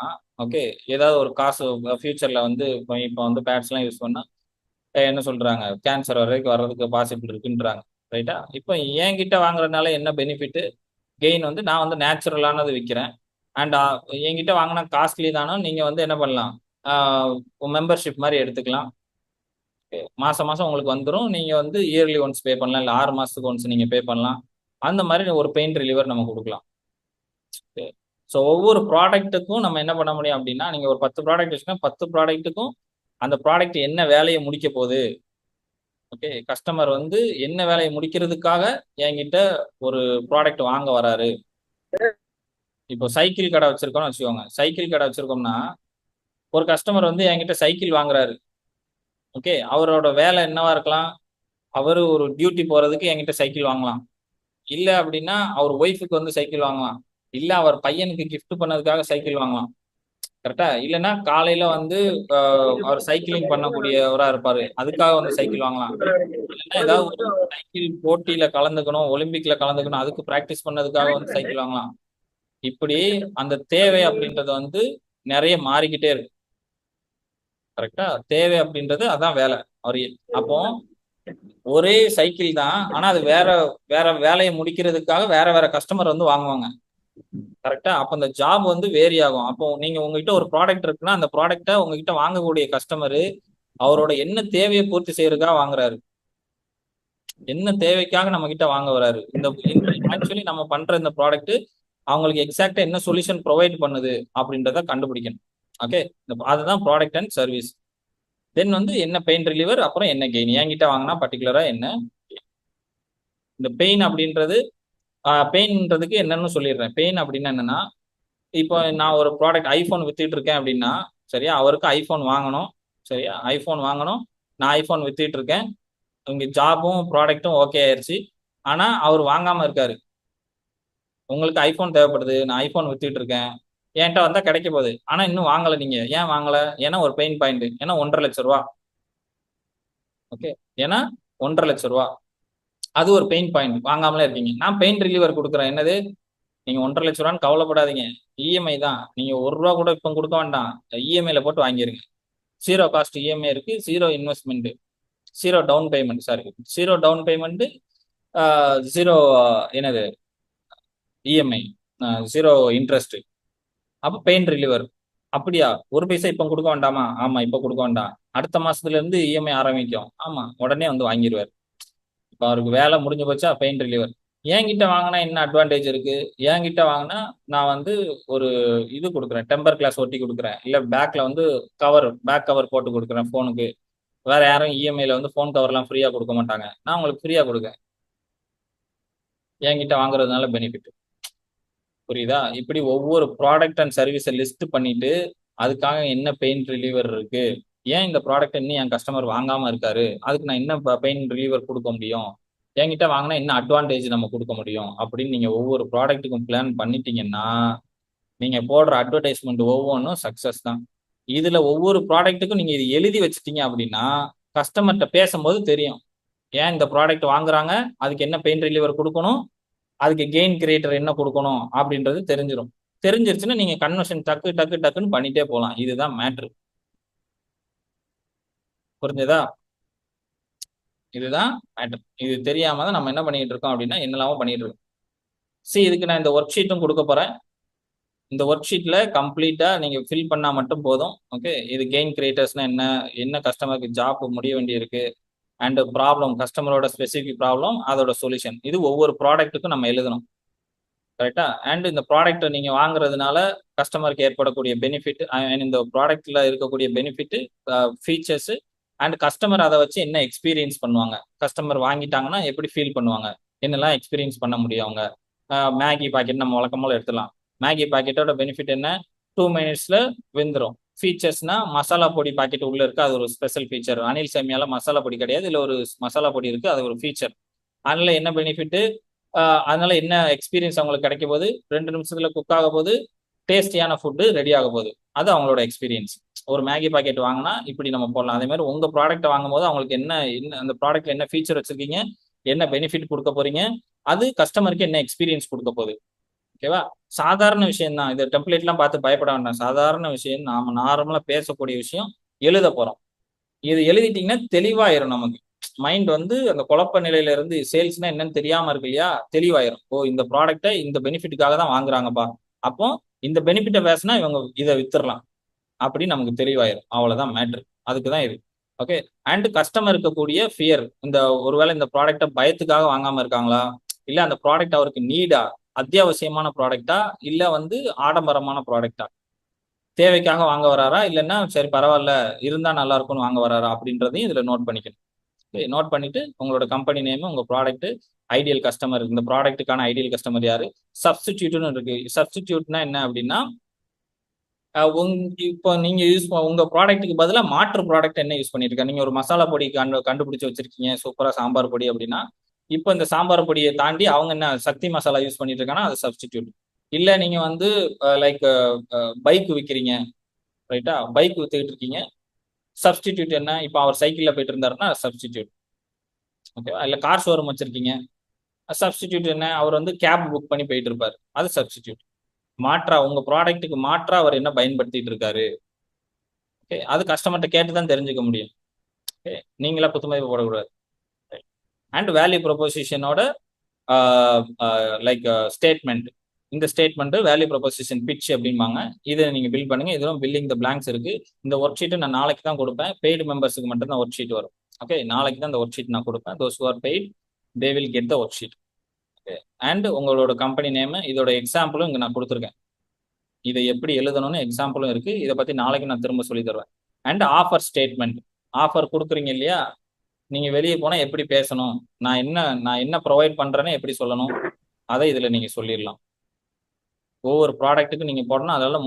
ஓகே, ஏதாவது ஒரு காசு ஃபியூச்சர்ல வந்து இப்போ வந்து பேட்ஸ் எல்லாம் யூஸ் பண்ணா என்ன சொல்றாங்க, கேன்சர் வரைக்கும் வர்றதுக்கு பாசிபிள் இருக்குன்றாங்க, ரைட்டா? இப்போ என்கிட்ட வாங்குறதுனால என்ன பெனிஃபிட், கெயின் வந்து நான் வந்து நேச்சுரலானது விற்கிறேன், அண்ட் என்கிட்ட வாங்கினா காஸ்ட்லி தானோ நீங்க வந்து என்ன பண்ணலாம், மெம்பர்ஷிப் மாதிரி எடுத்துக்கலாம். மாசம் மாசம் உங்களுக்கு வந்துடும். நீங்க வந்து இயர்லி ஒன்ஸ் பே பண்ணலாம், இல்லை 6 மாசத்துக்கு ஒன்ஸ் நீங்க பே பண்ணலாம். அந்த மாதிரி ஒரு பெயின் ரிலீவர் நம்ம கொடுக்கலாம். ஸோ ஒவ்வொரு ப்ராடக்ட்டுக்கும் நம்ம என்ன பண்ண முடியும் அப்படின்னா, நீங்க ஒரு 10 ப்ராடக்ட் வச்சுக்கோங்க, 10 ப்ராடக்ட்டுக்கும் அந்த ப்ராடக்ட் என்ன வேலையை முடிக்க போகுது, ஓகே, கஸ்டமர் வந்து என்ன வேலையை முடிக்கிறதுக்காக என்கிட்ட ஒரு ப்ராடக்ட் வாங்க வராரு. இப்போ சைக்கிள் கடை வச்சிருக்கோம்னு வச்சுக்கோங்க. சைக்கிள் கடை வச்சிருக்கோம்னா ஒரு கஸ்டமர் வந்து என்கிட்ட சைக்கிள் வாங்குறாரு. ஓகே, அவரோட வேலை என்னவா இருக்கலாம், அவரு ஒரு டியூட்டி போறதுக்கு என்கிட்ட சைக்கிள் வாங்கலாம். இல்ல அப்படின்னா அவர் ஒய்ஃபுக்கு வந்து சைக்கிள் வாங்கலாம். இல்ல அவர் பையனுக்கு கிஃப்ட் பண்ணதுக்காக சைக்கிள் வாங்கலாம். கரெக்டா? இல்லைன்னா காலையில வந்து அவர் சைக்கிளிங் பண்ணக்கூடியவரா இருப்பாரு, அதுக்காக வந்து சைக்கிள் வாங்கலாம். இல்லைன்னா ஏதாவது ஒரு சைக்கிள் போட்டியில கலந்துக்கணும், ஒலிம்பிக்ல கலந்துக்கணும், அதுக்கு பிராக்டிஸ் பண்ணதுக்காக வந்து சைக்கிள் வாங்கலாம். இப்படி அந்த தேவை அப்படின்றது வந்து நிறைய மாறிக்கிட்டே இருக்கு. கரெக்டா? தேவை அப்படின்றது அதான் வேலை. அவர் அப்போ ஒரே சைக்கிள் தான், ஆனா அது வேற வேற வேலையை முடிக்கிறதுக்காக வேற வேற கஸ்டமர் வந்து வாங்குவாங்க. கரெக்டா? அப்ப அந்த ஜாப் வந்து வேரி ஆகும். அப்போ நீங்க உங்ககிட்ட ஒரு ப்ராடக்ட் இருக்குன்னா அந்த ப்ராடக்ட்டை உங்ககிட்ட வாங்கக்கூடிய கஸ்டமரு அவரோட என்ன தேவையை பூர்த்தி செய்யறதுக்காக வாங்குறாரு, என்ன தேவைக்காக நம்ம கிட்ட வாங்க வராரு, இந்த ஆக்சுவலி நம்ம பண்ற இந்த ப்ராடக்ட் அவங்களுக்கு எக்ஸாக்டா என்ன சொல்யூஷன் ப்ரொவைட் பண்ணுது அப்படின்றத கண்டுபிடிக்கணும். ஓகே, அதுதான் ப்ராடக்ட் அண்ட் சர்வீஸ். தென் வந்து என்ன பெயின் ரிலீவர், அப்புறம் என்ன கெயின். என்கிட்ட வாங்கினா பர்டிகுலரா என்ன இந்த பெயின் அப்படின்றது, பெயின்ன்றதுக்கு என்னன்னு சொல்லிடுறேன். பெயின் அப்படின்னா என்னன்னா, இப்போ நான் ஒரு ப்ராடக்ட் ஐஃபோன் வித்துட்டு இருக்கேன் அப்படின்னா, சரியா, அவருக்கு ஐஃபோன் வாங்கணும். சரியா, ஐஃபோன் வாங்கணும், நான் ஐஃபோன் வித்துட்டு இருக்கேன், இங்க ஜாபும் ப்ராடக்ட்டும் ஓகே ஆயிடுச்சு. ஆனா அவர் வாங்காம இருக்காரு. உங்களுக்கு ஐஃபோன் தேவைப்படுது, நான் ஐஃபோன் வித்துட்டு இருக்கேன், என்கிட்ட வந்தா கிடைக்க போகுது, ஆனா இன்னும் வாங்கல. நீங்க ஏன் வாங்கல? ஏன்னா ஒரு பெயின் பாயிண்ட். ஏன்னா 1,50,000 ரூபா. ஓகே, ஏன்னா 1,50,000 ரூபா, அது ஒரு பெயின் பாயிண்ட். வாங்காமலே இருக்கீங்க. நான் பெயின் ரிலீவர் கொடுக்குறேன். என்னது? நீங்க 1,50,000 ரூபான்னு கவலைப்படாதீங்க, இஎம்ஐ தான். நீங்க 1 ரூபா கூட இப்ப கொடுக்க வேண்டாம், இஎம்ஐல போட்டு வாங்கிருங்க. ஜீரோ காஸ்ட் இஎம்ஐ இருக்கு, zero investment, zero down payment, sorry, zero down payment, zero என்னது இஎம்ஐ, ஜீரோ இன்ட்ரெஸ்ட். அப்ப பெயின் ரிலீவர். அப்படியா, ஒரு பைசா இப்ப கொடுக்க வேண்டாமா? ஆமா, இப்ப கொடுக்க வேண்டாம், அடுத்த மாசத்துல இருந்து இஎம்ஐ ஆரம்பிக்கும். ஆமா, உடனே வந்து வாங்கிடுவார். இப்ப அவருக்கு வேலை முடிஞ்சு போச்சா? Pain reliever. என்கிட்ட வாங்கினா என்ன அட்வான்டேஜ் இருக்கு? என்கிட்ட வாங்கினா நான் வந்து ஒரு இது கொடுக்குறேன், டெம்பர் கிளாஸ் ஒட்டி கொடுக்குறேன், இல்ல பேக்ல வந்து கவர், பேக் கவர் போட்டு கொடுக்குறேன் போனுக்கு. வேற யாரும் இஎம்ஐல வந்து போன் கவர்லாம் ஃப்ரீயா கொடுக்க மாட்டாங்க, நான் உங்களுக்கு ஃப்ரீயா கொடுக்குறேன். என்கிட்ட வாங்குறதுனால பெனிஃபிட். புரியுதா? இப்படி ஒவ்வொரு ப்ராடக்ட் அண்ட் சர்வீஸை லிஸ்ட் பண்ணிட்டு அதுக்காக என்ன பெயின் ரிலீவர் இருக்கு, ஏன் இந்த ப்ராடக்ட் இன்னும் என் கஸ்டமர் வாங்காம இருக்காரு, அதுக்கு நான் என்ன பெயின் ரிலீவர் கொடுக்க முடியும், என்கிட்ட வாங்கினா என்ன அட்வான்டேஜ் நம்ம கொடுக்க முடியும் அப்படின்னு நீங்க ஒவ்வொரு ப்ராடக்ட்டுக்கும் பிளான் பண்ணிட்டீங்கன்னா நீங்க போடுற அட்வர்டைஸ்மெண்ட் ஒவ்வொன்றும் சக்சஸ் தான். இதுல ஒவ்வொரு ப்ராடக்ட்டுக்கும் நீங்க இது எழுதி வச்சுட்டீங்க அப்படின்னா கஸ்டமர்கிட்ட பேசும்போது தெரியும் ஏன் இந்த ப்ராடக்ட் வாங்குறாங்க, அதுக்கு என்ன பெயின் ரிலீவர் கொடுக்கணும், அதுக்கு கெயின் கிரியேட்டர் என்ன கொடுக்கணும் அப்படின்றது தெரிஞ்சிடும். தெரிஞ்சிருச்சுன்னா நீங்க கன்வர்ஷன் டக்கு டக்கு டக்குன்னு பண்ணிட்டே போகலாம். இதுதான் மேட்ரு. புரிஞ்சதா? இதுதான் மேட்டர். இது தெரியாம தான் நம்ம என்ன பண்ணிட்டு இருக்கோம் அப்படின்னா என்னெல்லாமோ பண்ணிட்டு இருக்கோம். சரி, இதுக்கு நான் இந்த ஒர்க் ஷீட்டும் கொடுக்க போறேன். இந்த ஒர்க் ஷீட்ல கம்ப்ளீட்டா நீங்க ஃபில் பண்ணா மட்டும் போதும். ஓகே, இது கெயின் கிரியேட்டர்ஸ்னா என்ன, என்ன கஸ்டமருக்கு ஜாப் முடிய வேண்டி இருக்கு, அண்ட் ப்ராப்ளம், கஸ்டமரோட ஸ்பெசிஃபிக் ப்ராப்ளம், அதோட சொல்யூஷன், இது ஒவ்வொரு ப்ராடக்ட்டுக்கும் நம்ம எழுதணும். கரெக்டா? அண்ட் இந்த ப்ராடக்ட்டை நீங்க வாங்குறதுனால கஸ்டமருக்கு ஏற்படக்கூடிய பெனிஃபிட், இந்த ப்ராடக்ட்ல இருக்கக்கூடிய பெனிஃபிட், ஃபீச்சர்ஸ், அண்ட் கஸ்டமர் அதை வச்சு என்ன எக்ஸ்பீரியன்ஸ் பண்ணுவாங்க, கஸ்டமர் வாங்கிட்டாங்கன்னா எப்படி ஃபீல் பண்ணுவாங்க, என்னெல்லாம் எக்ஸ்பீரியன்ஸ் பண்ண முடியும் அவங்க. மேகி பாக்கெட் நம்ம வழக்கம்போல எடுத்துலாம். மேகி பாக்கெட்டோட பெனிஃபிட் என்ன? 2 மினிட்ஸ்ல வெந்துடும். ஃபீச்சர்ஸ்னா மசாலா பொடி பாக்கெட் உள்ள இருக்கு, அது ஒரு ஸ்பெஷல் ஃபீச்சர். அனில் சேமியால மசாலா பொடி கிடையாது, இல்ல ஒரு மசாலா பொடி இருக்கு, அது ஒரு ஃபீச்சர். அதனால என்ன பெனிஃபிட், அதனால என்ன எக்ஸ்பீரியன்ஸ் அவங்களுக்கு கிடைக்க போகுது, 2 நிமிஷத்துல குக் ஆக போகுது, டேஸ்டியான ஃபுட்டு ரெடி ஆக போகுது, அது அவங்களோட எக்ஸ்பீரியன்ஸ். ஒரு மேகி பாக்கெட் வாங்கினா இப்படி நம்ம போடலாம். அதே மாதிரி உங்க ப்ராடக்ட் வாங்கும் போது அவங்களுக்கு என்ன என்ன அந்த ப்ராடக்ட்ல என்ன ஃபீச்சர் வச்சிருக்கீங்க, என்ன பெனிஃபிட் கொடுக்க போறீங்க, அது கஸ்டமருக்கு என்ன எக்ஸ்பீரியன்ஸ் கொடுக்க போகுது. ஓகேவா? சாதாரண விஷயம் தான் இது, டெம்ப்ளேட்லாம் பார்த்து பயப்பட வேண்டாம். சாதாரண விஷயம், நாம நார்மலா பேசக்கூடிய விஷயம் எழுத போறோம். இது எழுதிட்டீங்கன்னா தெளிவாயிரும். நமக்கு மைண்ட் வந்து அந்த குழப்ப நிலையில இருந்து சேல்ஸ்னா என்னன்னு தெரியாம இருக்கு இல்லையா, தெளிவாயிரும். ஓ, இந்த ப்ராடக்ட்டை இந்த பெனிஃபிட்டுக்காக தான் வாங்குறாங்கப்பா, அப்போ இந்த பெனிஃபிட்டை பேசினா இவங்க இதை வித்துடலாம் அப்படின்னு நமக்கு தெளிவாயிரும். அவ்வளவுதான் மேட்ரு. அதுக்கு தான் இது. ஓகே. அண்ட் கஸ்டமர் இருக்கக்கூடிய ஃபியர், இந்த ஒருவேளை இந்த ப்ராடக்ட்டை பயத்துக்காக வாங்காம இருக்காங்களா, இல்ல அந்த ப்ராடக்ட் அவருக்கு நீடா, அத்தியாவசியமான ப்ராடக்ட்டா, இல்ல வந்து ஆடம்பரமான ப்ராடக்ட்டா, தேவைக்காக வாங்க வராரா, இல்லைன்னா சரி பரவாயில்ல இருந்தா நல்லா இருக்கும்னு வாங்க வராரா அப்படின்றதையும் இதுல நோட் பண்ணிக்கணும். நோட் பண்ணிட்டு உங்களோட கம்பெனி நேம், உங்க ப்ராடக்ட், ஐடியல் கஸ்டமர், இந்த ப்ராடக்ட்டுக்கான ஐடியல் கஸ்டமர் யாரு, சப்ஸ்டிடியூட்னு இருக்கு. சப்ஸ்டிடியூட்னா என்ன அப்படின்னா, இப்போ நீங்க உங்க ப்ராடக்ட்டுக்கு பதிலா மாற்று ப்ராடக்ட் என்ன யூஸ் பண்ணிருக்கீங்க. நீங்க ஒரு மசாலா பொடி கண்டுபிடிச்சு வச்சிருக்கீங்க சூப்பரா சாம்பார் பொடி அப்படின்னா, இப்போ இந்த சாம்பார் பொடியை தாண்டி அவங்க என்ன சக்தி மசாலா யூஸ் பண்ணிட்டு இருக்காங்கன்னா அது சப்ஸ்டிடியூட். இல்ல நீங்க வந்து லைக் பைக் விற்கிறீங்க, ரைட்டா, பைக் வித்துக்கிட்டு இருக்கீங்க, சப்ஸ்டிடியூட் என்ன, இப்போ அவர் சைக்கிள்ல போயிட்டு இருந்தாருன்னா சப்ஸ்டிடியூட். ஓகேவா. இல்ல கார் ஷோரூம் வச்சிருக்கீங்க, சப்ஸ்டிடியூட் என்ன, அவர் வந்து கேப் புக் பண்ணி போயிட்டு இருப்பாரு, அது சப்ஸ்டிடியூட். மாற்றா உங்க ப்ராடக்ட்டுக்கு மாற்றா அவர் என்ன பயன்படுத்திட்டு இருக்காரு, ஓகே, அது கஸ்டமர்கிட்ட கேட்டு தான் தெரிஞ்சுக்க முடியும். ஓகே, நீங்களா புத்துமதிப்பு போடக்கூடாது. அண்ட் வேல்யூ ப்ரொபோசிஷனோட லைக் ஸ்டேட்மெண்ட், இந்த ஸ்டேட்மெண்ட் வேல்யூ ப்ரொபோசிஷன் பிட்ச் அப்படிம்பாங்க. இதை நீங்க பில் பண்ணுங்க. இதெல்லாம் பில்லிங் த பிளாங்க்ஸ் இருக்கு. இந்த ஒர்க் ஷீட் நான் நாளைக்கு தான் கொடுப்பேன். பெய்டு மெம்பர்ஸுக்கு மட்டும் தான் ஒர்க் ஷீட் வரும். ஓகே, நாளைக்கு தான் இந்த ஒர்க் ஷீட் நான் கொடுப்பேன். Those who are paid they will get the work sheet. Okay. And உங்களோட கம்பெனி நேம், இதோட எக்ஸாம்பிளும் இங்க நான் கொடுத்துருக்கேன். இதை எப்படி எழுதணும்னு எக்ஸாம்பிளும் இருக்கு. இதை பத்தி நாளைக்கு நான் திரும்ப சொல்லி தருவேன். அண்ட் ஆஃபர் ஸ்டேட்மெண்ட், ஆஃபர் கொடுக்குறீங்க இல்லையா, நீங்க வெளியே போனா எப்படி பேசணும், நான் என்ன ப்ரொவைட் பண்றேன்னு எப்படி சொல்லணும், அதை இதுல நீங்க சொல்லிடலாம். ஒவ்வொரு ப்ராடக்ட்டுக்கும் நீங்க போடணும். அதெல்லாம்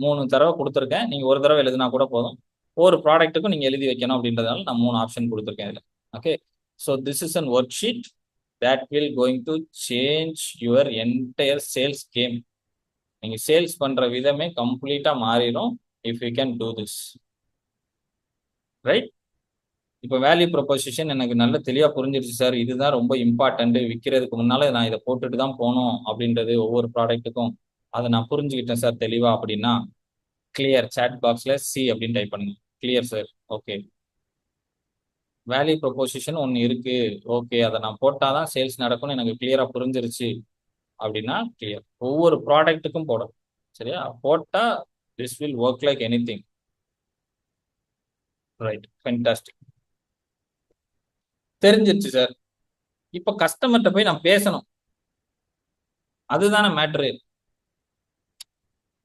மூணு தடவை கொடுத்துருக்கேன். நீங்க ஒரு தடவை எழுதினா கூட போதும். ஒவ்வொரு ப்ராடக்ட்டுக்கும் நீங்க எழுதி வைக்கணும் அப்படின்றதால நான் 3 ஆப்ஷன் கொடுத்துருக்கேன் இதுல. Okay. So this is an work sheet that will going to change your entire sales game. நீங்க சேல்ஸ் பண்ற விதமே கம்ப்ளீட்டா மாறிடும் if you can do this, right. இப்போ வேல்யூ ப்ரொபோசிஷன் எனக்கு நல்ல தெளிவா புரிஞ்சிருச்சு சார், இதுதான் ரொம்ப இம்பார்ட்டன்ட், விற்கிறதுக்கு முன்னால நான் இதை போட்டுட்டு தான் போகணும் அப்படின்றது ஒவ்வொரு ப்ராடக்ட்டுக்கும், அதை நான் புரிஞ்சுக்கிட்டேன் சார் தெளிவா அப்படின்னா, கிளியர் சாட் பாக்ஸ்ல சி அப்படின்னு டைப் பண்ணுங்க. Clear sir, okay, value proposition ஒன்று இருக்கு, ஓகே, அதை நான் போட்டாதான் சேல்ஸ் நடக்கும்னு எனக்கு கிளியரா புரிஞ்சிருச்சு அப்படின்னா கிளியர். ஒவ்வொரு ப்ராடக்ட்டுக்கும் போடணும், சரியா, போட்டா this will work like any thing. Right, fantastic. தெரிஞ்சிருச்சு சார். இப்போ கஸ்டமர்கிட்ட போய் நான் பேசணும், அதுதானே மேட்ரு.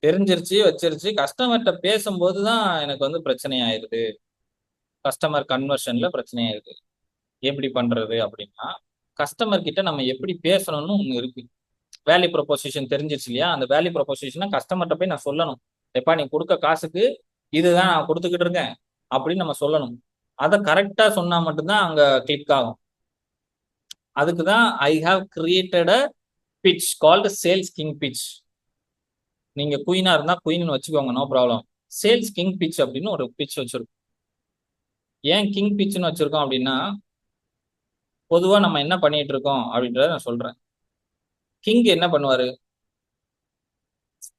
தெரிஞ்சிருச்சு வச்சிருச்சு, கஸ்டமர்கிட்ட பேசும்போது தான் எனக்கு வந்து பிரச்சனை ஆயிருது. கஸ்டமர் கன்வர்ஷன்ல பிரச்சனை ஆயிருது. எப்படி பண்றது அப்படின்னா, கஸ்டமர் கிட்ட நம்ம எப்படி பேசணும்னு ஒன்று இருக்கு. வேல்யூ ப்ரொபோசிஷன் தெரிஞ்சிருச்சு இல்லையா, அந்த வேல்யூ ப்ரொபோசிஷனை கஸ்டமர்கிட்ட போய் நான் சொல்லணும். எப்பா நீ கொடுக்க காசுக்கு இதுதான் நான் கொடுத்துக்கிட்டு இருக்கேன் அப்படின்னு நம்ம சொல்லணும். அதை கரெக்டா சொன்னா மட்டும்தான் அங்க கிளிக் ஆகும். அதுக்கு தான் I have created a pitch called sales king pitch. நீங்க குயினா இருந்தா குயின்னு வச்சுக்கோங்க, no problem. Sales king pitch அப்படின்னு ஒரு பிட்ச் வச்சிருக்கோம். ஏன் கிங் பிட்ச்னு வச்சிருக்கோம் அப்படின்னா, பொதுவா நம்ம என்ன பண்ணிட்டு இருக்கோம் அப்படின்றத நான் சொல்றேன். கிங் என்ன பண்ணுவாரு,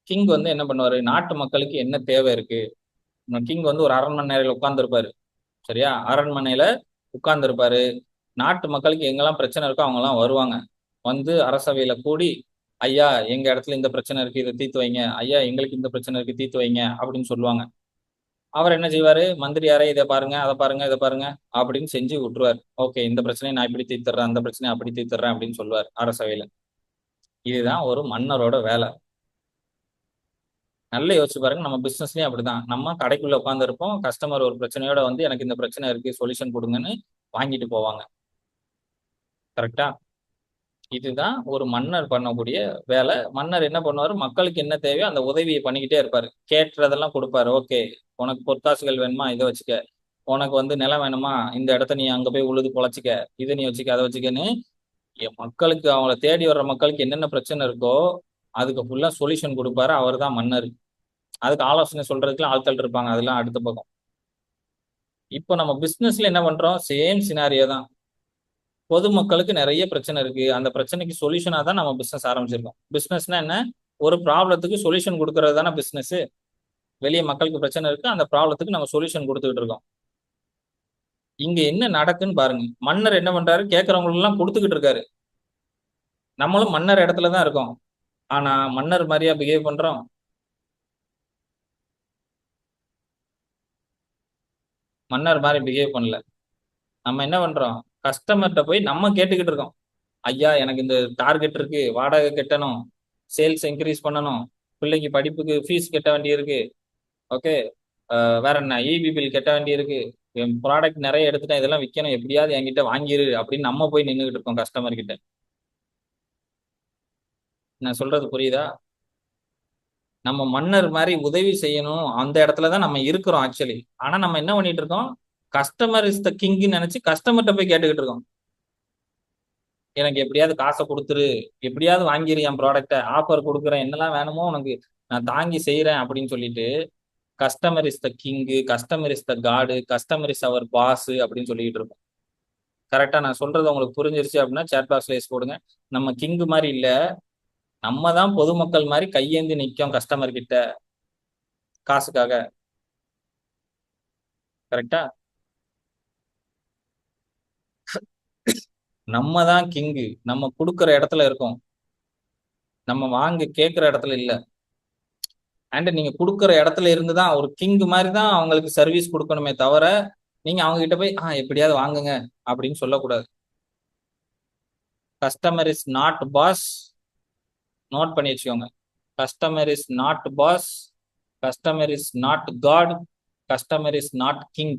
கிங் வந்து என்ன பண்ணுவாரு, நாட்டு மக்களுக்கு என்ன தேவை இருக்கு. கிங் வந்து ஒரு அரண்மனையில உட்கார்ந்து இருப்பாரு, சரியா, அரண்மனையில உட்கார்ந்து இருப்பாரு. நாட்டு மக்களுக்கு எங்கெல்லாம் பிரச்சனை இருக்கோ அவங்க எல்லாம் வருவாங்க. வந்து அரசவையில கூடி, ஐயா எங்க இடத்துல இந்த பிரச்சனை இருக்கு, இதை தீர்த்து வைங்க, ஐயா எங்களுக்கு இந்த பிரச்சனை இருக்கு தீர்த்து வைங்க அப்படின்னு சொல்லுவாங்க. அவர் என்ன செய்வாரு, மந்திரியாரே இதை பாருங்க அதை பாருங்க இதை பாருங்க அப்படின்னு செஞ்சு விட்டுருவார். ஓகே, இந்த பிரச்சனையை நான் இப்படி தீர்த்துறேன், அந்த பிரச்சனையை அப்படி தீர்த்துறேன் அப்படின்னு சொல்லுவார் அரசவையில. இதுதான் ஒரு மன்னரோட வேலை. நல்லா யோசிச்சு பாருங்க. நம்ம பிசினஸ்லயும் அப்படிதான். நம்ம கடைக்குள்ள உட்கார்ந்து இருப்போம், கஸ்டமர் ஒரு பிரச்சனையோட வந்து எனக்கு இந்த பிரச்சனை இருக்கு சொல்யூஷன் கொடுங்கன்னு வாங்கிட்டு போவாங்க, கரெக்டா. இதுதான் ஒரு மன்னர் பண்ணக்கூடிய வேலை. மன்னர் என்ன பண்ணுவாரு, மக்களுக்கு என்ன தேவையோ அந்த உதவியை பண்ணிக்கிட்டே இருப்பாரு. கேட்டுறதெல்லாம் கொடுப்பாரு. ஓகே, உனக்கு பொற்காசுகள் வேணுமா, இதை வச்சுக்க. உனக்கு வந்து நிலம் வேணுமா, இந்த இடத்த நீ அங்க போய் உழுது பொழைச்சிக்க, இதை நீ வச்சுக்க அதை வச்சுக்கன்னு மக்களுக்கு, அவங்கள தேடி வர்ற மக்களுக்கு என்னென்ன பிரச்சனை இருக்கோ அதுக்கு ஃபுல்லா சொல்யூஷன் கொடுப்பாரு. அவர் தான் மன்னர். அதுக்கு ஆலோசனை சொல்றதுக்குலாம் ஆட்கள் இருப்பாங்க, அதெல்லாம் அடுத்த பக்கம். இப்போ நம்ம பிசினஸ்ல என்ன பண்றோம், சேம் சினாரியோ தான். பொதுமக்களுக்கு நிறைய பிரச்சனை இருக்கு, அந்த பிரச்சனைக்கு சொல்யூஷனா தான் நம்ம பிசினஸ் ஆரம்பிச்சிருக்கோம். பிசினஸ்னா என்ன, ஒரு ப்ராப்ளத்துக்கு சொல்யூஷன் கொடுக்கறது தானே பிசினஸ். வெளியே மக்களுக்கு பிரச்சனை இருக்கு, அந்த ப்ராப்ளத்துக்கு நம்ம சொல்யூஷன் கொடுத்துக்கிட்டு இருக்கோம். இங்க என்ன நடக்குன்னு பாருங்க. மன்னர் என்ன பண்றாரு, கேட்கறவங்களுக்கு எல்லாம் கொடுத்துக்கிட்டு இருக்காரு. நம்மளும் மன்னர் இடத்துல தான் இருக்கோம். ஆனா மன்னர் மாதிரியா பிஹேவ் பண்றோம்? மன்னர் மாதிரி பிஹேவ் பண்ணல. நம்ம என்ன பண்றோம்? கஸ்டமர்கிட்ட போய் நம்ம கேட்டுக்கிட்டு இருக்கோம். ஐயா, எனக்கு இந்த டார்கெட் இருக்கு, வாடகை கட்டணும், சேல்ஸ் இன்க்ரீஸ் பண்ணணும், பிள்ளைக்கு படிப்புக்கு ஃபீஸ் கட்ட வேண்டியிருக்கு, ஓகே, வேற என்ன இபி பில் கட்ட வேண்டியிருக்கு, என் ப்ராடக்ட் நிறைய எடுத்துட்டேன், இதெல்லாம் விற்கணும், எப்படியாவது என்கிட்ட வாங்கிரு அப்படின்னு நம்ம போய் நின்றுகிட்டு இருக்கோம் கஸ்டமர் கிட்ட. நான் சொல்றது புரியுதா? நம்ம மன்னர் மாதிரி உதவி செய்யணும் அந்த இடத்துல தான் நம்ம இருக்கிறோம் ஆக்சுவலி. ஆனா நம்ம என்ன பண்ணிட்டு இருக்கோம்? கஸ்டமர் இஸ் த கிங்னு நினைச்சு கஸ்டமர்கிட்ட போய் கேட்டுக்கிட்டு இருக்கோம். எனக்கு எப்படியாவது காசை கொடுத்துரு, எப்படியாவது வாங்கிரு என் ப்ராடக்டை, ஆஃபர் கொடுக்குறேன், என்னெல்லாம் வேணுமோ உனக்கு நான் தாங்கி செய்யறேன் அப்படின்னு சொல்லிட்டு customer is the king, customer is the காடு, கஸ்டமர் இஸ் அவர் பாஸ் அப்படின்னு சொல்லிட்டு இருக்கோம். கரெக்டா நான் சொல்றது உங்களுக்கு புரிஞ்சிருச்சு அப்படின்னா சேட் பாக்ஸ்ல எஸ் போடுங்க. நம்ம கிங்கு மாதிரி இல்ல, நம்ம தான் பொதுமக்கள் மாதிரி கையேந்தி நிற்கும் கஸ்டமர் கிட்ட காசுக்காக. கரெக்டா? நம்ம தான் கிங்கு, நம்ம கொடுக்குற இடத்துல இருக்கோம், நம்ம வாங்க கேட்குற இடத்துல இல்ல. அண்ட் நீங்க கொடுக்குற இடத்துல இருந்து தான் ஒரு கிங் மாதிரி தான் அவங்களுக்கு சர்வீஸ் கொடுக்கணுமே தவிர நீங்க அவங்க கிட்ட போய் எப்படியாவது வாங்குங்க அப்படின்னு சொல்லக்கூடாது. Customer is not boss. Note பண்ணி வச்சுக்கோங்க. Customer is not boss, customer is not God, customer is not king.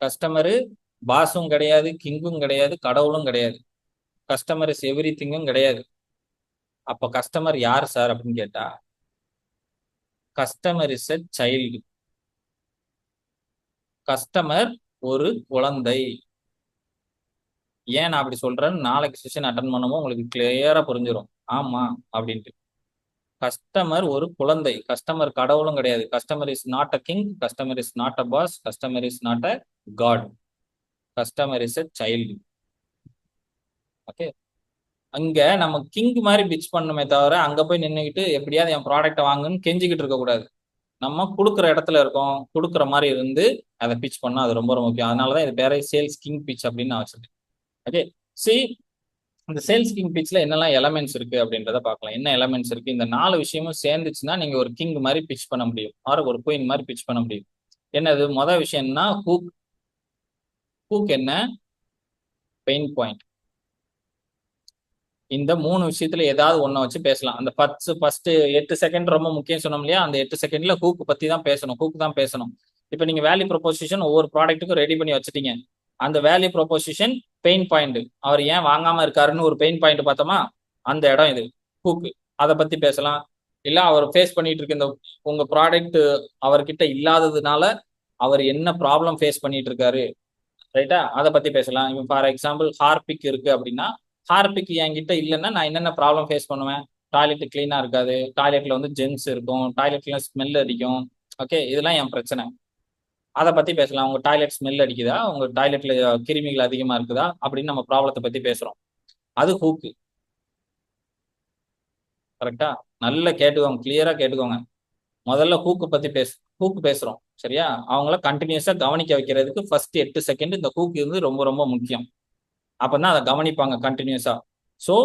Customer பாஸும் கிடையாது, கிங்கும் கிடையாது, கடவுளும் கிடையாது. கஸ்டமர் இஸ் எவ்ரி திங்கும் கிடையாது. அப்ப கஸ்டமர் யார் சார் அப்படின்னு கேட்டா, customer is a child. Customer ஒரு குழந்தை. ஏன் நான் அப்படி சொல்றேன்னு நாளைக்கு செஷன் அட்டன் பண்ணும்போது உங்களுக்கு கிளியரா புரிஞ்சிடும். ஆமா அப்படின்ட்டு. கஸ்டமர் ஒரு குழந்தை, கஸ்டமர் கடவுளும் கிடையாது. Customer is not a king, customer is not a boss, customer is not a god, customer is a child. Okay. அங்க நம்ம கிங் மாதிரி பிச் பண்ணுமே தவிர அங்க போய் நின்றுக்கிட்டு எப்படியாவது என் ப்ராடக்ட்டை வாங்குன்னு கெஞ்சிக்கிட்டு இருக்க கூடாது. நம்ம கொடுக்குற இடத்துல இருக்கோம், கொடுக்குற மாதிரி இருந்து அதை பிச் பண்ணா அது ரொம்ப ரொம்ப முக்கியம். அதனாலதான் இது பேரே சேல்ஸ் கிங் பிச் அப்படின்னு நான் வச்சிருக்கேன். ஓகே. சி, இந்த சேல்ஸ் கிங் பிச்ல என்னெல்லாம் எலமெண்ட்ஸ் இருக்கு அப்படின்றத பார்க்கலாம். என்ன எலமெண்ட்ஸ் இருக்கு? இந்த 4 விஷயமும் சேர்ந்துச்சுன்னா நீங்க ஒரு கிங் மாதிரி பிச் பண்ண முடியும், ஆர் ஒரு குயின் மாதிரி பிச் பண்ண முடியும். என்னது? மொதல் விஷயம்னா ஹூக். ஹூக் என்ன? Pain point. இந்த 3 விஷயத்துல ஏதாவது ஒன்ன வச்சு பேசலாம். அந்த ஃபர்ஸ்ட் 8 செகண்ட் ரொம்ப முக்கியம் சொன்னோம் இல்லையா? அந்த 8 செகண்ட்ல ஹூக் பத்தி தான் பேசணும், ஹூக் தான் பேசணும். இப்போ நீங்க வேல்யூ ப்ரொபோசிஷன் ஒவ்வொரு ப்ராடக்ட்டுக்கும் ரெடி பண்ணி வச்சுட்டீங்க. அந்த வேல்யூ ப்ரொபோசிஷன் பெயின் பாயிண்ட், அவர் ஏன் வாங்காம இருக்காருன்னு ஒரு பெயின் பாயிண்ட் பார்த்தோமா, அந்த இடம் இது ஹூக். அதை பத்தி பேசலாம். இல்ல அவர் ஃபேஸ் பண்ணிட்டு இருக்க இந்த உங்க ப்ராடக்ட் அவர்கிட்ட இல்லாததுனால அவர் என்ன ப்ராப்ளம் ஃபேஸ் பண்ணிட்டு இருக்காரு, ரைட்டா, அதை பத்தி பேசலாம். இப்போ ஃபார் எக்ஸாம்பிள் ஹார்பிக் இருக்கு அப்படின்னா, ஹார்பிக் என்கிட்ட இல்லைன்னா நான் என்னென்ன ப்ராப்ளம் ஃபேஸ் பண்ணுவேன்? டாய்லெட் கிளீனா இருக்காது, டாய்லெட்ல வந்து ஜென்ஸ் இருக்கும், டாய்லெட்ல ஸ்மெல் அடிக்கும். ஓகே, இதெல்லாம் என் பிரச்சனை. அதை பத்தி பேசலாம். உங்க டாய்லெட் ஸ்மெல் அடிக்குதா, உங்க டாய்லெட்ல கிருமிகள் அதிகமா இருக்குதா அப்படின்னு நம்ம ப்ராப்ளத்தை பத்தி பேசுறோம். அது ஹூக்கு. கரெக்டா? நல்லா கேட்டுக்கோங்க, கிளியரா கேட்டுக்கோங்க. முதல்ல ஹூக்கு பத்தி ஹூக் பேசுறோம், சரியா? அவங்கள கண்டினியூஸா கவனிக்க வைக்கிறதுக்கு ஃபர்ஸ்ட் 8 செகண்ட் இந்த ஹூக் வந்து ரொம்ப ரொம்ப முக்கியம். அப்பதான் அதை கவனிப்பாங்க கண்டினியூஸா. ஸோ